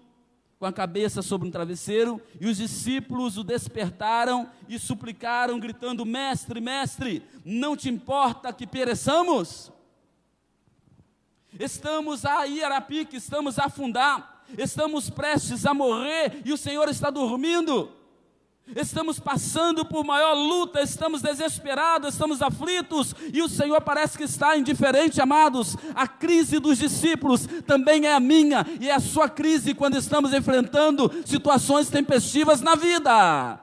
com a cabeça sobre um travesseiro, e os discípulos o despertaram e suplicaram, gritando: mestre, mestre, não te importa que pereçamos? Estamos a ir a pique, estamos a afundar, estamos prestes a morrer e o Senhor está dormindo. Estamos passando por maior luta, estamos desesperados, estamos aflitos, e o Senhor parece que está indiferente, amados. A crise dos discípulos também é a minha e é a sua crise quando estamos enfrentando situações tempestivas na vida.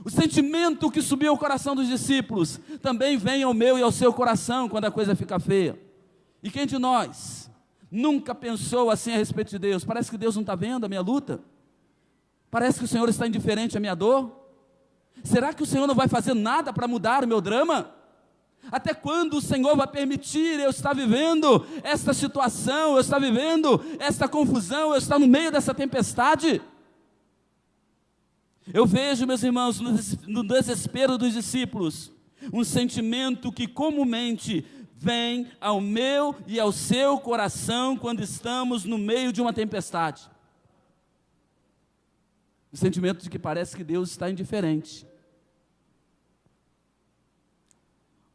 O sentimento que subiu ao coração dos discípulos também vem ao meu e ao seu coração quando a coisa fica feia. E quem de nós nunca pensou assim a respeito de Deus? Parece que Deus não está vendo a minha luta? Parece que o Senhor está indiferente à minha dor? Será que o Senhor não vai fazer nada para mudar o meu drama? Até quando o Senhor vai permitir eu estar vivendo esta situação, eu estar vivendo esta confusão, eu estar no meio dessa tempestade? Eu vejo, meus irmãos, no desespero dos discípulos, um sentimento que comumente vem ao meu e ao seu coração quando estamos no meio de uma tempestade. O sentimento de que parece que Deus está indiferente.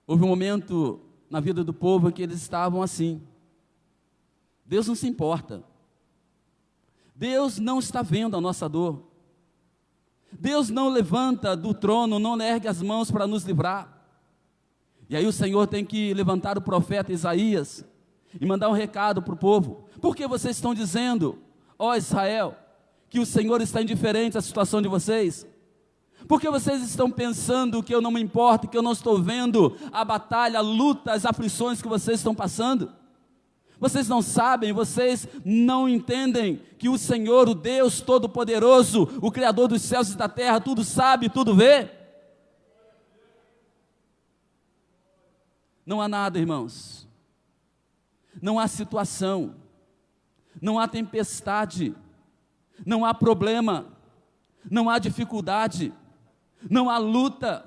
Houve um momento na vida do povo que eles estavam assim: Deus não se importa, Deus não está vendo a nossa dor, Deus não levanta do trono, não ergue as mãos para nos livrar. E aí o Senhor tem que levantar o profeta Isaías e mandar um recado para o povo: por que vocês estão dizendo, ó Israel, que o Senhor está indiferente à situação de vocês? Por que vocês estão pensando que eu não me importo, que eu não estou vendo a batalha, a luta, as aflições que vocês estão passando? Vocês não sabem, vocês não entendem que o Senhor, o Deus Todo-Poderoso, o Criador dos céus e da terra, tudo sabe, tudo vê? Não há nada, irmãos, não há situação, não há tempestade, não há problema, não há dificuldade, não há luta,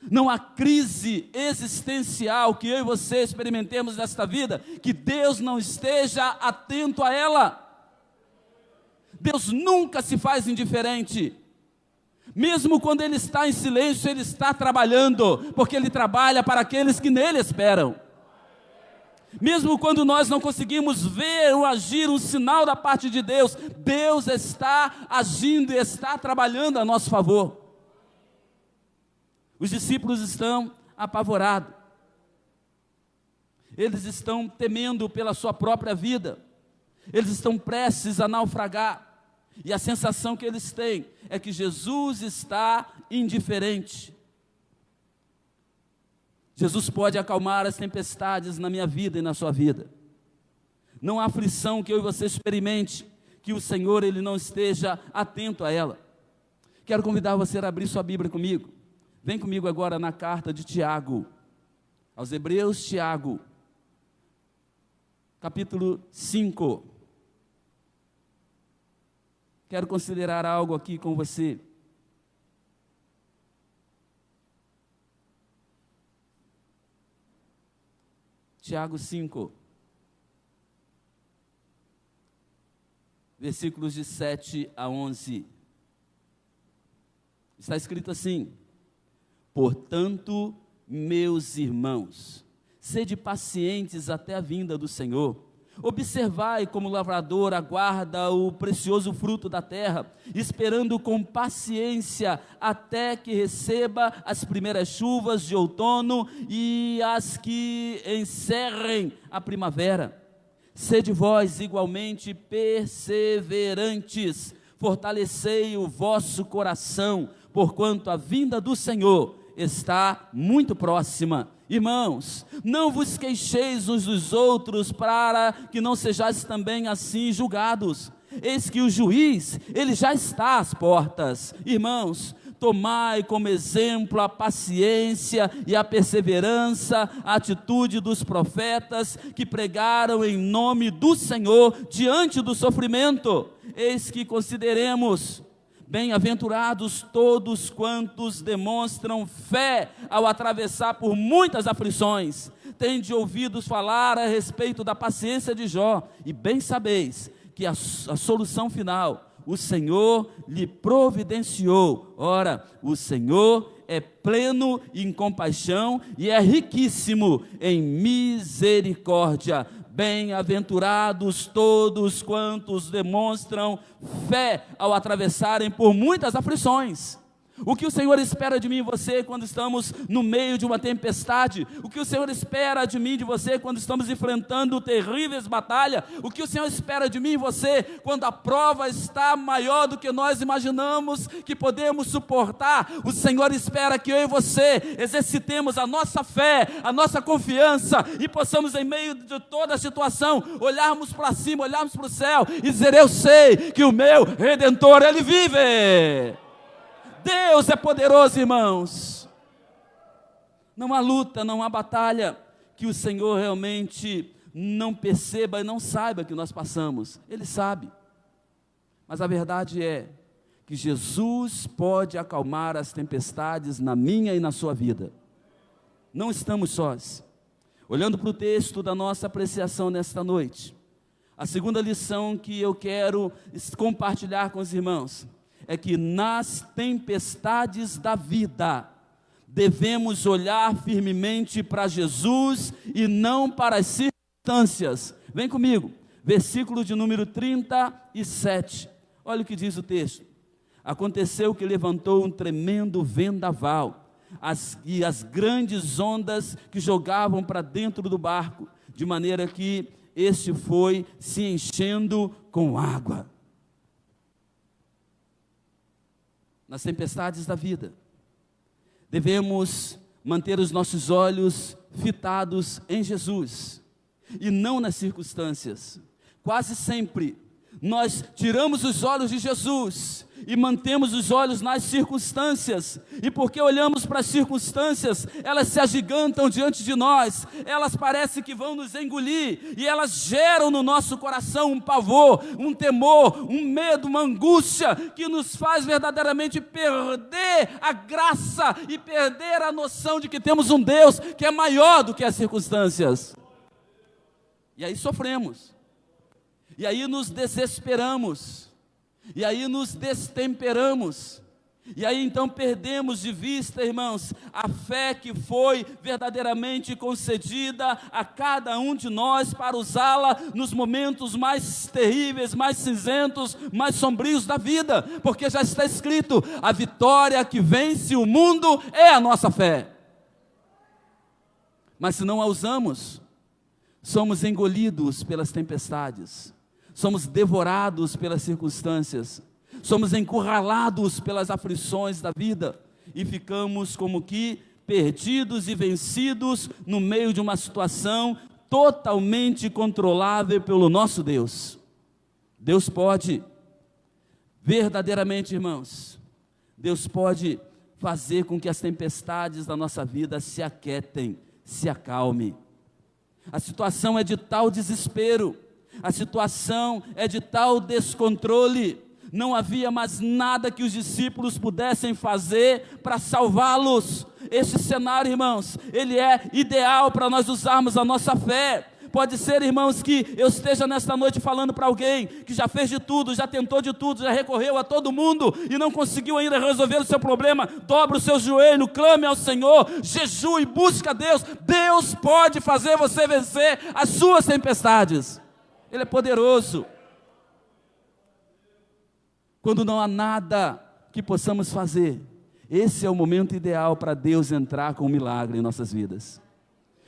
não há crise existencial que eu e você experimentemos nesta vida, que Deus não esteja atento a ela. Deus nunca se faz indiferente. Mesmo quando Ele está em silêncio, Ele está trabalhando, porque Ele trabalha para aqueles que nele esperam. Mesmo quando nós não conseguimos ver ou agir um sinal da parte de Deus, Deus está agindo e está trabalhando a nosso favor. Os discípulos estão apavorados. Eles estão temendo pela sua própria vida. Eles estão prestes a naufragar. E a sensação que eles têm é que Jesus está indiferente. Jesus pode acalmar as tempestades na minha vida e na sua vida. Não há aflição que eu e você experimente que o Senhor Ele não esteja atento a ela. Quero convidar você a abrir sua Bíblia comigo. Vem comigo agora na carta de Tiago, aos Hebreus, Tiago, capítulo 5. Quero considerar algo aqui com você. Tiago 5, versículos de 7 a 11. Está escrito assim: portanto, meus irmãos, sede pacientes até a vinda do Senhor. Observai como o lavrador aguarda o precioso fruto da terra, esperando com paciência até que receba as primeiras chuvas de outono e as que encerrem a primavera. Sede vós igualmente perseverantes, fortalecei o vosso coração, porquanto a vinda do Senhor está muito próxima. Irmãos, não vos queixeis uns dos outros, para que não sejais também assim julgados. Eis que o juiz, ele já está às portas. Irmãos, tomai como exemplo a paciência e a perseverança, a atitude dos profetas que pregaram em nome do Senhor diante do sofrimento. Eis que consideremos bem-aventurados todos quantos demonstram fé ao atravessar por muitas aflições. Tende ouvidos falar a respeito da paciência de Jó, e bem sabeis que a solução final, o Senhor lhe providenciou. Ora, o Senhor é pleno em compaixão e é riquíssimo em misericórdia. Bem-aventurados todos quantos demonstram fé ao atravessarem por muitas aflições. O que o Senhor espera de mim e você quando estamos no meio de uma tempestade? O que o Senhor espera de mim e de você quando estamos enfrentando terríveis batalhas? O que o Senhor espera de mim e você quando a prova está maior do que nós imaginamos que podemos suportar? O Senhor espera que eu e você exercitemos a nossa fé, a nossa confiança e possamos, em meio de toda a situação, olharmos para cima, olharmos para o céu e dizer: eu sei que o meu Redentor, Ele vive. Deus é poderoso, irmãos. Não há luta, não há batalha que o Senhor realmente não perceba e não saiba que nós passamos. Ele sabe. Mas a verdade é que Jesus pode acalmar as tempestades na minha e na sua vida. Não estamos sós. Olhando para o texto da nossa apreciação nesta noite, a segunda lição que eu quero compartilhar com os irmãos é que nas tempestades da vida, devemos olhar firmemente para Jesus e não para as circunstâncias. Vem comigo, versículo de número 37, olha o que diz o texto. Aconteceu que levantou um tremendo vendaval, e as grandes ondas que jogavam para dentro do barco, de maneira que este foi se enchendo com água. Nas tempestades da vida, devemos manter os nossos olhos fitados em Jesus e não nas circunstâncias. Quase sempre nós tiramos os olhos de Jesus e mantemos os olhos nas circunstâncias, e porque olhamos para as circunstâncias, elas se agigantam diante de nós, elas parecem que vão nos engolir, e elas geram no nosso coração um pavor, um temor, um medo, uma angústia, que nos faz verdadeiramente perder a graça e perder a noção de que temos um Deus que é maior do que as circunstâncias. E aí sofremos, e aí nos desesperamos, e aí nos destemperamos, e aí então perdemos de vista, irmãos, a fé que foi verdadeiramente concedida a cada um de nós para usá-la nos momentos mais terríveis, mais cinzentos, mais sombrios da vida, porque já está escrito: a vitória que vence o mundo é a nossa fé. Mas se não a usamos, somos engolidos pelas tempestades, somos devorados pelas circunstâncias, somos encurralados pelas aflições da vida e ficamos como que perdidos e vencidos no meio de uma situação totalmente controlável pelo nosso Deus. Deus pode, verdadeiramente, irmãos, Deus pode fazer com que as tempestades da nossa vida se aquietem, se acalmem. A situação é de tal desespero, a situação é de tal descontrole, não havia mais nada que os discípulos pudessem fazer para salvá-los. Esse cenário, irmãos, ele é ideal para nós usarmos a nossa fé. Pode ser, irmãos, que eu esteja nesta noite falando para alguém que já fez de tudo, já tentou de tudo, já recorreu a todo mundo e não conseguiu ainda resolver o seu problema. Dobre o seu joelho, clame ao Senhor, jejue, busque a Deus. Deus pode fazer você vencer as suas tempestades. Ele é poderoso. Quando não há nada que possamos fazer, esse é o momento ideal para Deus entrar com um milagre em nossas vidas.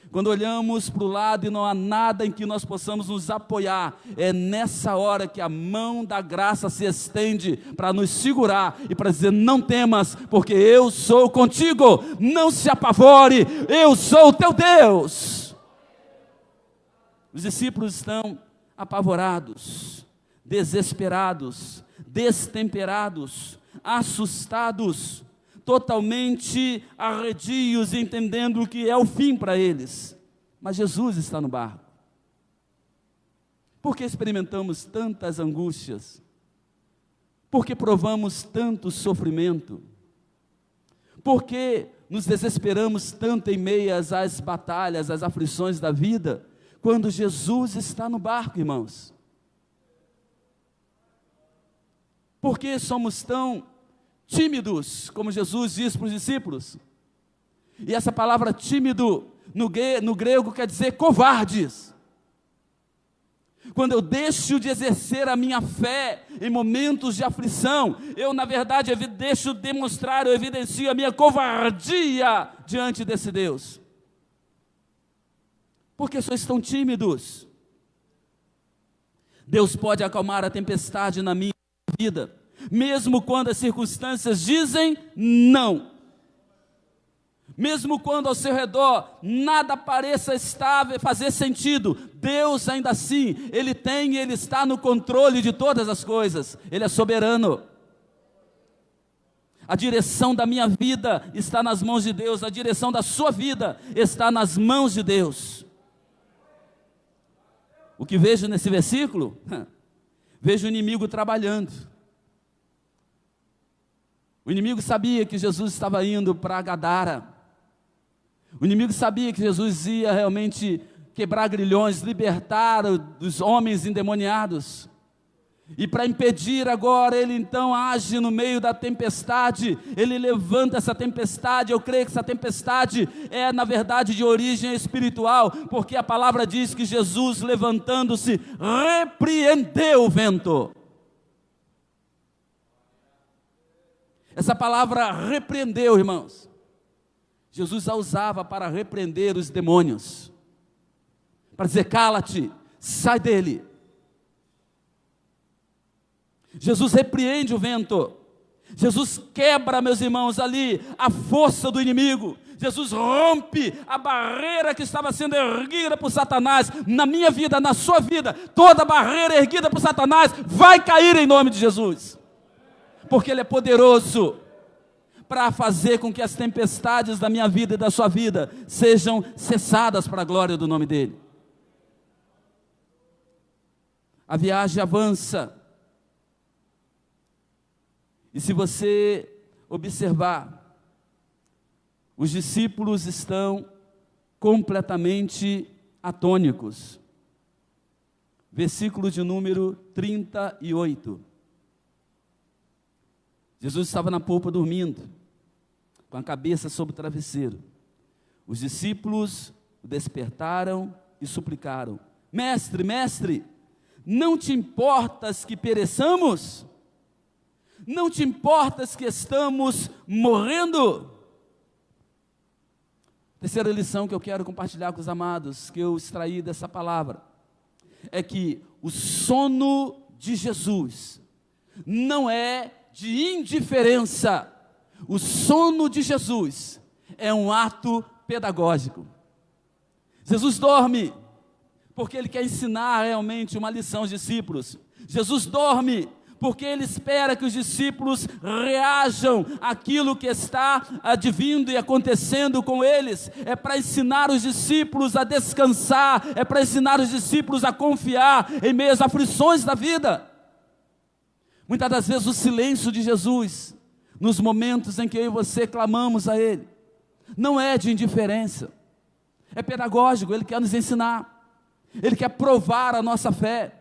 Quando olhamos para o lado e não há nada em que nós possamos nos apoiar, é nessa hora que a mão da graça se estende para nos segurar e para dizer: não temas, porque eu sou contigo, não se apavore, eu sou o teu Deus. Os discípulos estão apavorados, desesperados, destemperados, assustados, totalmente arredios, entendendo que é o fim para eles. Mas Jesus está no barco. Por que experimentamos tantas angústias? Por que provamos tanto sofrimento? Por que nos desesperamos tanto em meias às batalhas, às aflições da vida, quando Jesus está no barco, irmãos? Por que somos tão tímidos, como Jesus disse para os discípulos? E essa palavra tímido, no grego, quer dizer covardes. Quando eu deixo de exercer a minha fé em momentos de aflição, eu, na verdade, deixo demonstrar, eu evidencio a minha covardia diante desse Deus. Por que sois tão tímidos? Deus pode acalmar a tempestade na minha vida, mesmo quando as circunstâncias dizem não. Mesmo quando ao seu redor nada pareça estável, fazer sentido, Deus ainda assim, Ele está no controle de todas as coisas, Ele é soberano. A direção da minha vida está nas mãos de Deus, a direção da sua vida está nas mãos de Deus. O que vejo nesse versículo? Vejo o inimigo trabalhando. O inimigo sabia que Jesus estava indo para Gadara. O inimigo sabia que Jesus ia realmente quebrar grilhões, libertar os homens endemoniados. E para impedir agora, ele então age no meio da tempestade, ele levanta essa tempestade. Eu creio que essa tempestade é na verdade de origem espiritual, porque a palavra diz que Jesus, levantando-se, repreendeu o vento. Essa palavra repreendeu, irmãos, Jesus a usava para repreender os demônios, para dizer: cala-te, sai dele. Jesus repreende o vento, Jesus quebra, meus irmãos, ali a força do inimigo. Jesus rompe a barreira que estava sendo erguida por Satanás, na minha vida, na sua vida. Toda barreira erguida por Satanás vai cair em nome de Jesus, porque Ele é poderoso para fazer com que as tempestades da minha vida e da sua vida sejam cessadas para a glória do nome dEle. A viagem avança, e se você observar, os discípulos estão completamente atônicos. Versículo de número 38. Jesus estava na polpa dormindo, com a cabeça sobre o travesseiro. Os discípulos o despertaram e suplicaram: mestre, mestre, não te importas que pereçamos? Não te importas que estamos morrendo? Terceira lição que eu quero compartilhar com os amados, que eu extraí dessa palavra, é que o sono de Jesus não é de indiferença. O sono de Jesus é um ato pedagógico. Jesus dorme porque Ele quer ensinar realmente uma lição aos discípulos. Jesus dorme porque Ele espera que os discípulos reajam àquilo que está advindo e acontecendo com eles. É para ensinar os discípulos a descansar, é para ensinar os discípulos a confiar em meio às aflições da vida. Muitas das vezes o silêncio de Jesus, nos momentos em que eu e você clamamos a Ele, não é de indiferença, é pedagógico. Ele quer nos ensinar, Ele quer provar a nossa fé,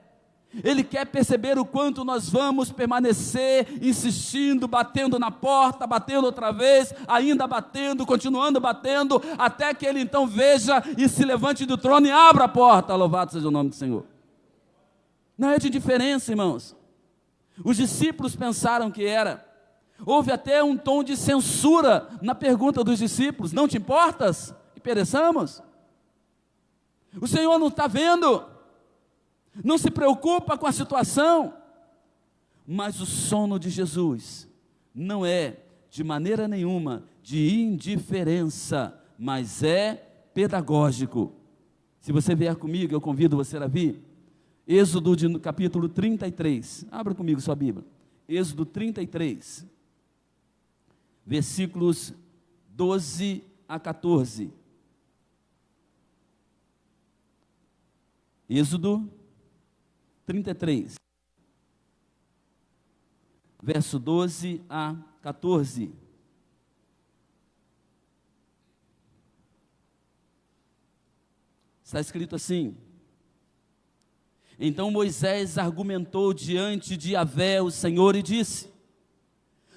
Ele quer perceber o quanto nós vamos permanecer insistindo, batendo na porta, batendo outra vez, ainda batendo, continuando batendo, até que Ele então veja e se levante do trono e abra a porta. Louvado seja o nome do Senhor. Não é de indiferença, irmãos. Os discípulos pensaram que era. Houve até um tom de censura na pergunta dos discípulos: não te importas que pereçamos? O Senhor não está vendo? Não se preocupa com a situação? Mas o sono de Jesus não é de maneira nenhuma de indiferença, mas é pedagógico. Se você vier comigo, eu convido você a vir. Êxodo capítulo 33, abra comigo sua Bíblia. Êxodo 33, versículos 12 a 14. Êxodo 33, verso 12 a 14. Está escrito assim: Então Moisés argumentou diante de Yahvé, o Senhor, e disse: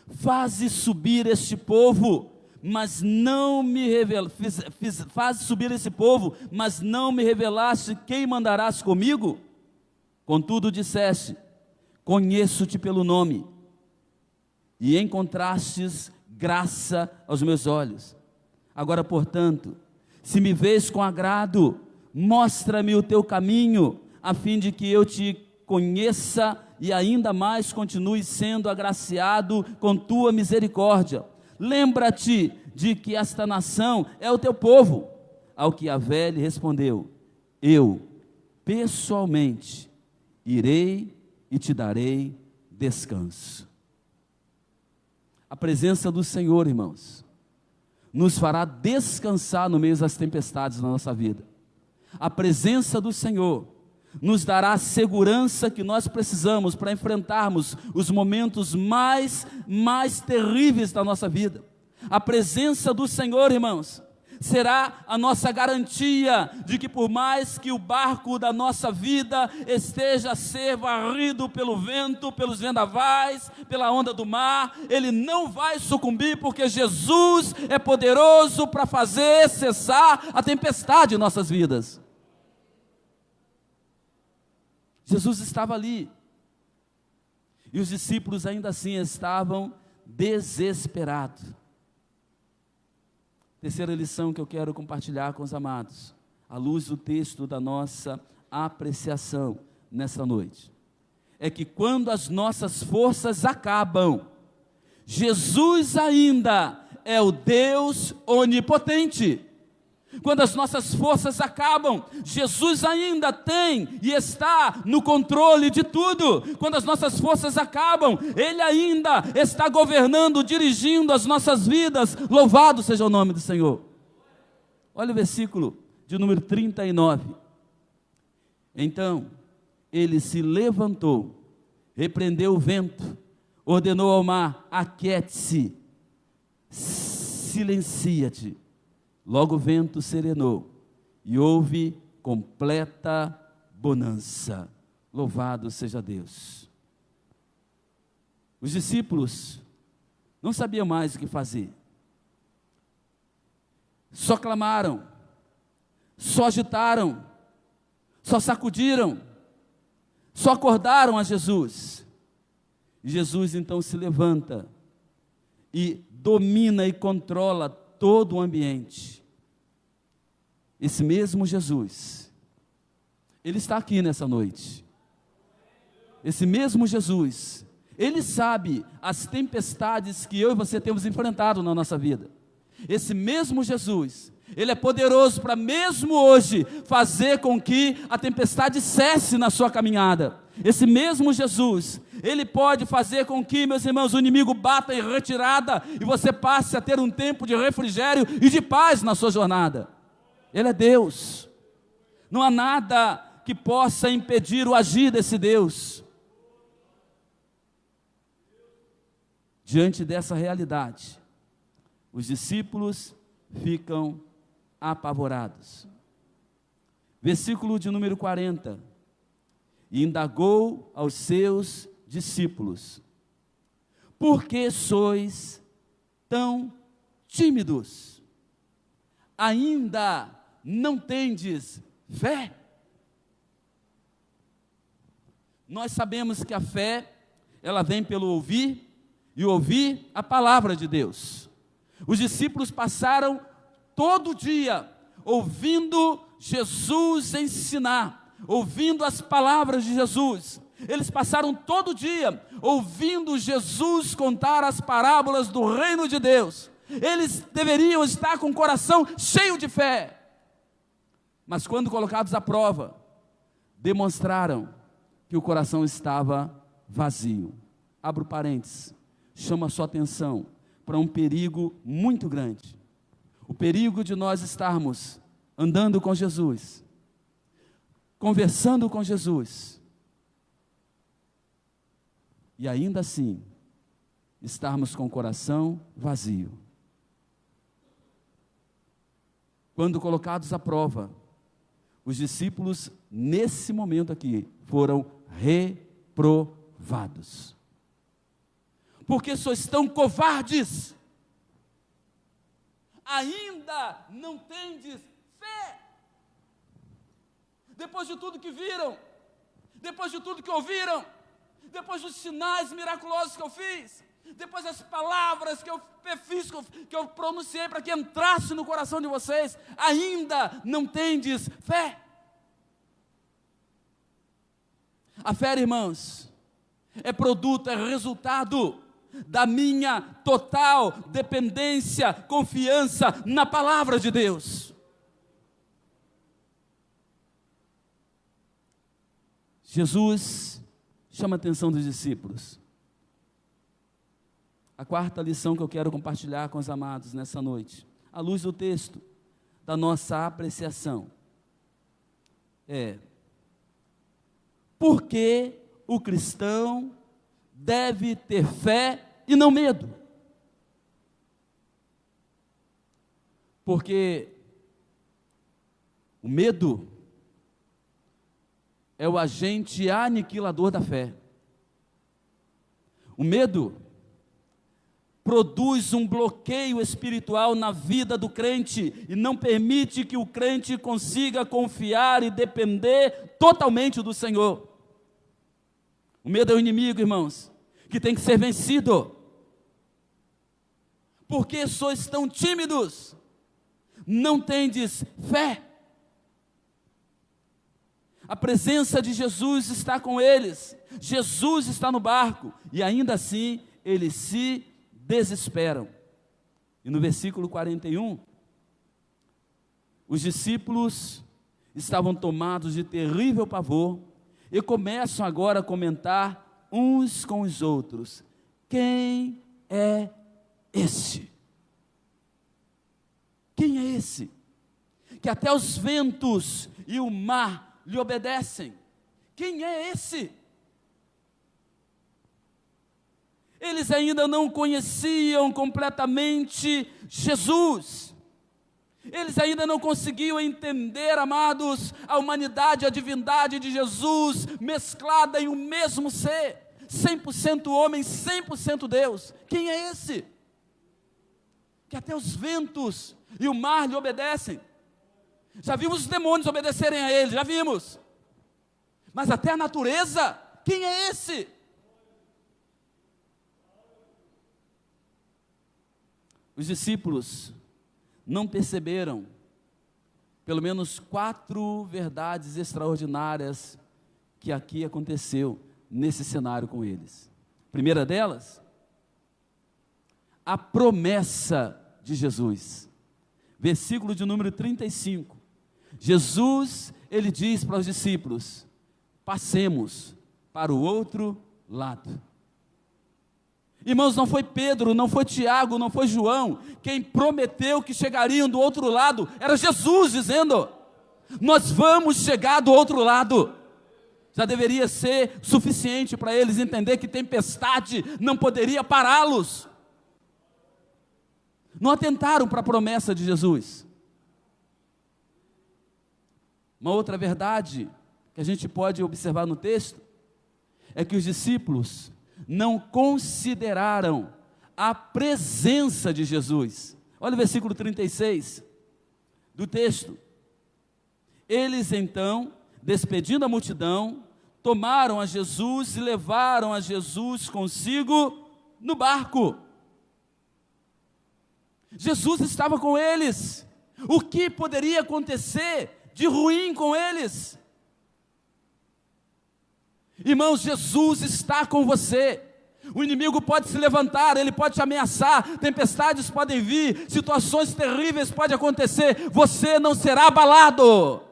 faze subir este povo, mas não me faze subir esse povo, mas não me revelaste quem mandarás comigo? Contudo disseste: conheço-te pelo nome, e encontrastes graça aos meus olhos. Agora, portanto, se me vês com agrado, mostra-me o teu caminho, a fim de que eu te conheça e ainda mais continue sendo agraciado com tua misericórdia. Lembra-te de que esta nação é o teu povo. Ao que Yahvé lhe respondeu: eu, pessoalmente, irei e te darei descanso. A presença do Senhor, irmãos, nos fará descansar no meio das tempestades na nossa vida. A presença do Senhor nos dará a segurança que nós precisamos para enfrentarmos os momentos mais terríveis da nossa vida. A presença do Senhor, irmãos, será a nossa garantia de que por mais que o barco da nossa vida esteja a ser varrido pelo vento, pelos vendavais, pela onda do mar, ele não vai sucumbir, porque Jesus é poderoso para fazer cessar a tempestade em nossas vidas. Jesus estava ali, e os discípulos ainda assim estavam desesperados. Terceira lição que eu quero compartilhar com os amados, à luz do texto da nossa apreciação nessa noite, é que quando as nossas forças acabam, Jesus ainda é o Deus onipotente. Quando as nossas forças acabam, Jesus ainda tem e está no controle de tudo. Quando as nossas forças acabam, Ele ainda está governando, dirigindo as nossas vidas. Louvado seja o nome do Senhor. Olha o versículo de número 39. Então, ele se levantou, repreendeu o vento, ordenou ao mar: aquiete-se, silencia-te. Logo o vento serenou e houve completa bonança. Louvado seja Deus. Os discípulos não sabiam mais o que fazer. Só clamaram, só agitaram, só sacudiram, só acordaram a Jesus. E Jesus então se levanta e domina e controla todo o ambiente. Esse mesmo Jesus, Ele está aqui nessa noite. Esse mesmo Jesus, Ele sabe as tempestades que eu e você temos enfrentado na nossa vida. Esse mesmo Jesus, Ele é poderoso para mesmo hoje fazer com que a tempestade cesse na sua caminhada. Esse mesmo Jesus, Ele pode fazer com que, meus irmãos, o inimigo bata em retirada e você passe a ter um tempo de refrigério e de paz na sua jornada. Ele é Deus. Não há nada que possa impedir o agir desse Deus. Diante dessa realidade, os discípulos ficam apavorados. Versículo de número 40. E indagou aos seus discípulos: por que sois tão tímidos? Ainda não tendes fé? Nós sabemos que a fé, ela vem pelo ouvir, e ouvir a palavra de Deus. Os discípulos passaram todo dia ouvindo Jesus ensinar, ouvindo as palavras de Jesus. Eles passaram todo dia ouvindo Jesus contar as parábolas do reino de Deus. Eles deveriam estar com o coração cheio de fé. Mas quando colocados à prova, demonstraram que o coração estava vazio. Abro parênteses, chama a sua atenção para um perigo muito grande. O perigo de nós estarmos andando com Jesus, conversando com Jesus, e ainda assim estarmos com o coração vazio. Quando colocados à prova, Os discípulos, nesse momento aqui, foram reprovados. Porque sois tão covardes, ainda não tendes fé. Depois de tudo que viram, depois de tudo que ouviram, depois dos sinais miraculosos que eu fiz, depois das palavras que eu fiz, que eu pronunciei para que entrasse no coração de vocês, ainda não tendes fé. A fé, irmãos, é produto, é resultado da minha total dependência, confiança na palavra de Deus. Jesus chama a atenção dos discípulos. A quarta lição que eu quero compartilhar com os amados nessa noite, à luz do texto, da nossa apreciação, é: por que o cristão deve ter fé e não medo? Porque o medo é o agente aniquilador da fé. O medo produz um bloqueio espiritual na vida do crente e não permite que o crente consiga confiar e depender totalmente do Senhor. O medo é o inimigo, irmãos, que tem que ser vencido. Por que sois tão tímidos? Não tendes fé? A presença de Jesus está com eles, Jesus está no barco, e ainda assim eles se desesperam. E no versículo 41, os discípulos estavam tomados de terrível pavor e começam agora a comentar uns com os outros: quem é esse? Quem é esse? Que até os ventos e o mar lhe obedecem. Quem é esse? Eles ainda não conheciam completamente Jesus. Eles ainda não conseguiam entender, amados, a humanidade, a divindade de Jesus mesclada em um mesmo ser, 100% homem, 100% Deus. Quem é esse? Que até os ventos e o mar lhe obedecem. Já vimos os demônios obedecerem a ele, já vimos. Mas até a natureza, quem é esse? Os discípulos não perceberam pelo menos 4 verdades extraordinárias que aqui aconteceu nesse cenário com eles. Primeira delas, a promessa de Jesus. Versículo de número 35. Jesus, ele diz para os discípulos: passemos para o outro lado. Irmãos, não foi Pedro, não foi Tiago, não foi João quem prometeu que chegariam do outro lado. Era Jesus dizendo: nós vamos chegar do outro lado. Já deveria ser suficiente para eles entender que tempestade não poderia pará-los. Não atentaram para a promessa de Jesus. Uma outra verdade que a gente pode observar no texto é que os discípulos não consideraram a presença de Jesus. Olha o versículo 36 do texto. Eles então, despedindo a multidão, tomaram a Jesus e levaram a Jesus consigo no barco. Jesus estava com eles. O que poderia acontecer de ruim com eles? Irmãos, Jesus está com você. O inimigo pode se levantar, ele pode te ameaçar, tempestades podem vir, situações terríveis podem acontecer, você não será abalado.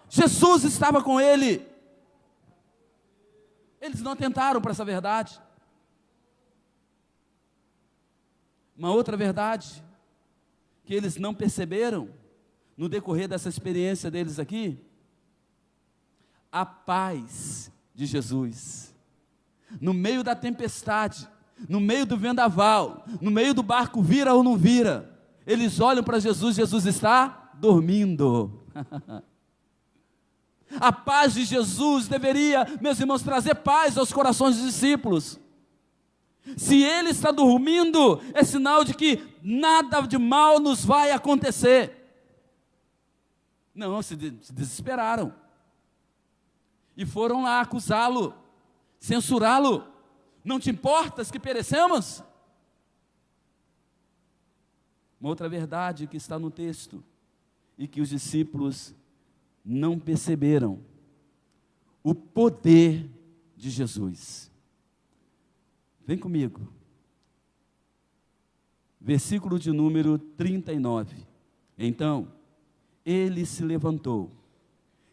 Jesus estava com ele. Eles não atentaram para essa verdade. Uma outra verdade que eles não perceberam no decorrer dessa experiência deles aqui: a paz de Jesus. No meio da tempestade, no meio do vendaval, no meio do barco vira ou não vira, eles olham para Jesus, Jesus está dormindo. A paz de Jesus deveria, meus irmãos, trazer paz aos corações dos discípulos. Se ele está dormindo, é sinal de que nada de mal nos vai acontecer. Não, se desesperaram. E foram lá acusá-lo, censurá-lo. Não te importas que perecemos? Uma outra verdade que está no texto e que os discípulos não perceberam: o poder de Jesus. Vem comigo. Versículo de número 39. Então, ele se levantou,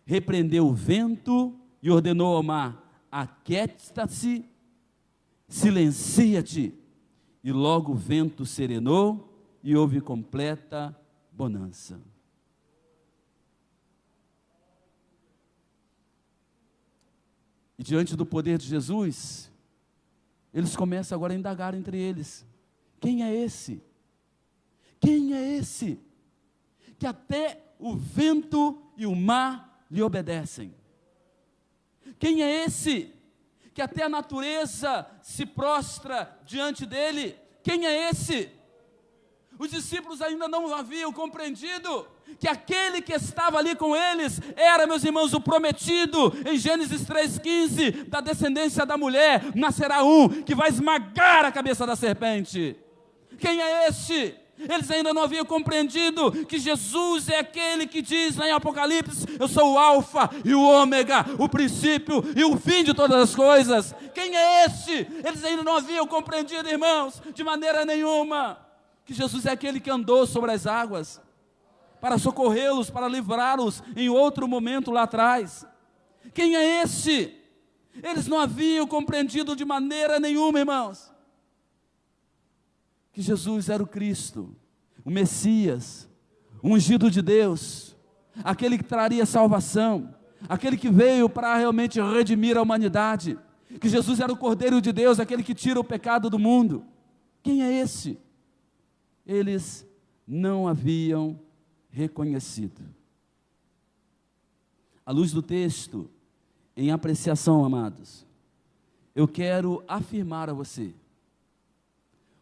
repreendeu o vento e ordenou ao mar: aquieta-se, silencia-te. E logo o vento serenou e houve completa bonança. E diante do poder de Jesus, eles começam agora a indagar entre eles: quem é esse? Quem é esse? Que até o vento e o mar lhe obedecem. Quem é esse? Que até a natureza se prostra diante dele. Quem é esse? Os discípulos ainda não haviam compreendido que aquele que estava ali com eles era, meus irmãos, o prometido. Em Gênesis 3,15, da descendência da mulher nascerá um que vai esmagar a cabeça da serpente. Quem é este? Eles ainda não haviam compreendido que Jesus é aquele que diz lá em Apocalipse: eu sou o alfa e o ômega, o princípio e o fim de todas as coisas. Quem é este? Eles ainda não haviam compreendido, irmãos, de maneira nenhuma, que Jesus é aquele que andou sobre as águas para socorrê-los, para livrá-los em outro momento lá atrás. Quem é este? Eles não haviam compreendido de maneira nenhuma, irmãos, que Jesus era o Cristo, o Messias, o ungido de Deus, aquele que traria salvação, aquele que veio para realmente redimir a humanidade, que Jesus era o Cordeiro de Deus, aquele que tira o pecado do mundo. Quem é esse? Eles não haviam reconhecido. À luz do texto, em apreciação, amados, eu quero afirmar a você: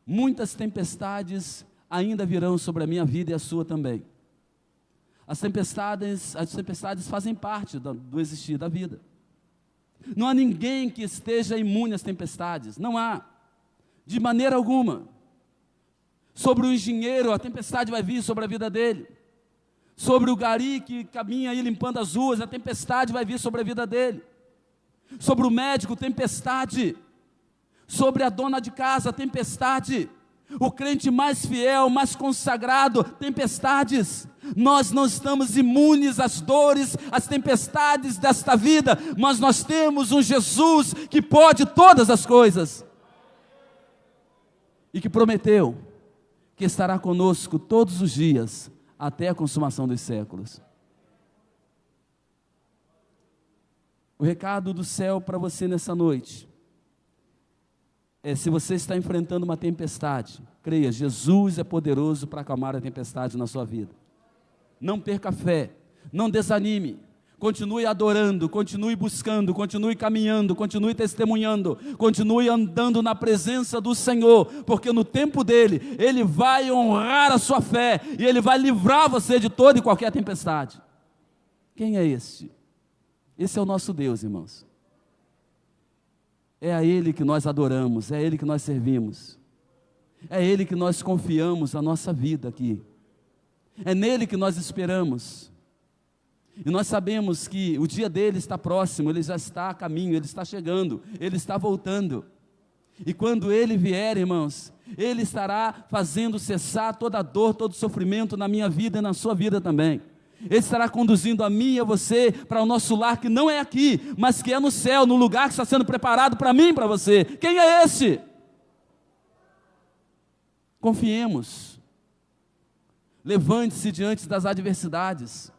muitas tempestades ainda virão sobre a minha vida e a sua também. As tempestades fazem parte do existir da vida. Não há ninguém que esteja imune às tempestades, não há, de maneira alguma. Sobre o engenheiro, a tempestade vai vir sobre a vida dele. Sobre o gari que caminha aí limpando as ruas, a tempestade vai vir sobre a vida dele. Sobre o médico, tempestade. Sobre a dona de casa, tempestade. O crente mais fiel, mais consagrado, tempestades. Nós não estamos imunes às dores, às tempestades desta vida, mas nós temos um Jesus que pode todas as coisas e que prometeu que estará conosco todos os dias até a consumação dos séculos. O recado do céu para você nessa noite é: se você está enfrentando uma tempestade, creia, Jesus é poderoso para acalmar a tempestade na sua vida. Não perca a fé, não desanime, continue adorando, continue buscando, continue caminhando, continue testemunhando, continue andando na presença do Senhor, porque no tempo dele, Ele vai honrar a sua fé, e Ele vai livrar você de toda e qualquer tempestade. Quem é este? Esse é o nosso Deus, irmãos. É a Ele que nós adoramos, é a Ele que nós servimos, é a Ele que nós confiamos a nossa vida aqui, é nele que nós esperamos. E nós sabemos que o dia dele está próximo, ele já está a caminho, ele está chegando, ele está voltando. E quando ele vier, irmãos, ele estará fazendo cessar toda a dor, todo o sofrimento na minha vida e na sua vida também. Ele estará conduzindo a mim e a você para o nosso lar, que não é aqui, mas que é no céu, no lugar que está sendo preparado para mim e para você. Quem é esse? Confiemos. Levante-se diante das adversidades.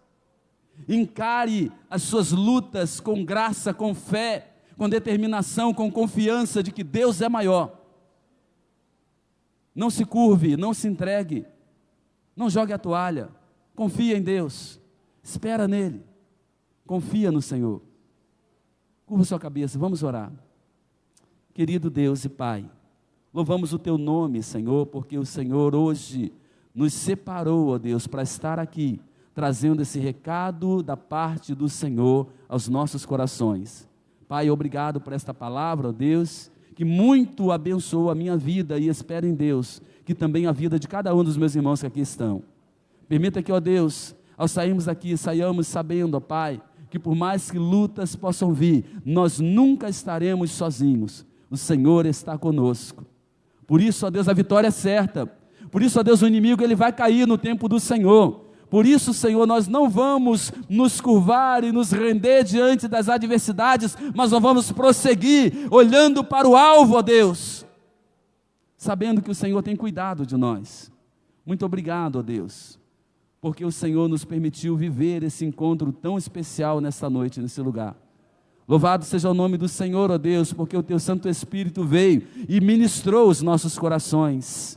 Encare as suas lutas com graça, com fé, com determinação, com confiança de que Deus é maior. Não se curve, não se entregue, não jogue a toalha, Confia em Deus, espera nele, confia no Senhor. Curva sua cabeça, vamos orar. Querido Deus e Pai, louvamos o Teu nome, Senhor, porque o Senhor hoje nos separou, ó Deus, para estar aqui, trazendo esse recado da parte do Senhor aos nossos corações. Pai, obrigado por esta palavra, ó Deus, que muito abençoou a minha vida, e espero em Deus que também a vida de cada um dos meus irmãos que aqui estão. Permita que, ó Deus, ao sairmos daqui, saiamos sabendo, ó Pai, que por mais que lutas possam vir, nós nunca estaremos sozinhos. O Senhor está conosco. Por isso, ó Deus, a vitória é certa. Por isso, ó Deus, o inimigo ele vai cair no tempo do Senhor. Por isso, Senhor, nós não vamos nos curvar e nos render diante das adversidades, mas nós vamos prosseguir, olhando para o alvo, ó Deus, sabendo que o Senhor tem cuidado de nós. Muito obrigado, ó Deus, porque o Senhor nos permitiu viver esse encontro tão especial nesta noite, nesse lugar. Louvado seja o nome do Senhor, ó Deus, porque o Teu Santo Espírito veio e ministrou os nossos corações.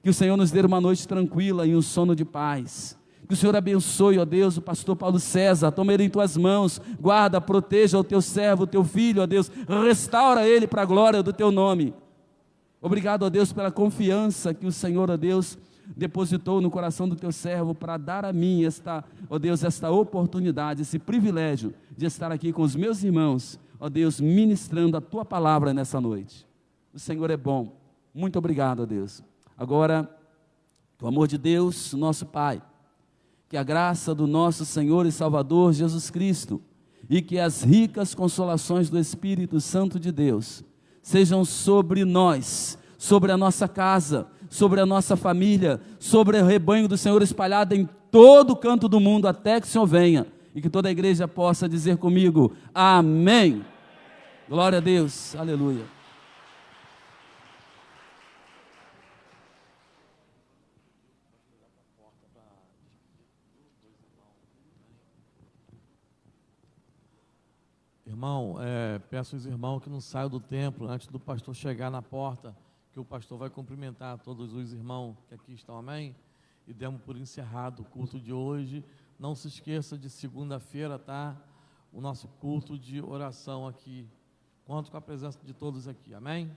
Que o Senhor nos dê uma noite tranquila e um sono de paz. Que o Senhor abençoe, ó Deus, o pastor Paulo César, toma ele em Tuas mãos, guarda, proteja o Teu servo, o Teu filho, ó Deus, restaura ele para a glória do Teu nome. Obrigado, ó Deus, pela confiança que o Senhor, ó Deus, depositou no coração do Teu servo para dar a mim ó Deus, esta oportunidade, esse privilégio de estar aqui com os meus irmãos, ó Deus, ministrando a Tua palavra nessa noite. O Senhor é bom. Muito obrigado, ó Deus. Agora, o amor de Deus, nosso Pai, que a graça do nosso Senhor e Salvador Jesus Cristo e que as ricas consolações do Espírito Santo de Deus sejam sobre nós, sobre a nossa casa, sobre a nossa família, sobre o rebanho do Senhor espalhado em todo o canto do mundo, até que o Senhor venha, e que toda a igreja possa dizer comigo, amém. Glória a Deus, aleluia. Irmão, peço aos irmãos que não saiam do templo antes do pastor chegar na porta, que o pastor vai cumprimentar todos os irmãos que aqui estão, amém? E demos por encerrado o culto de hoje. Não se esqueça de segunda-feira, tá? O nosso culto de oração aqui. Conto com a presença de todos aqui, amém?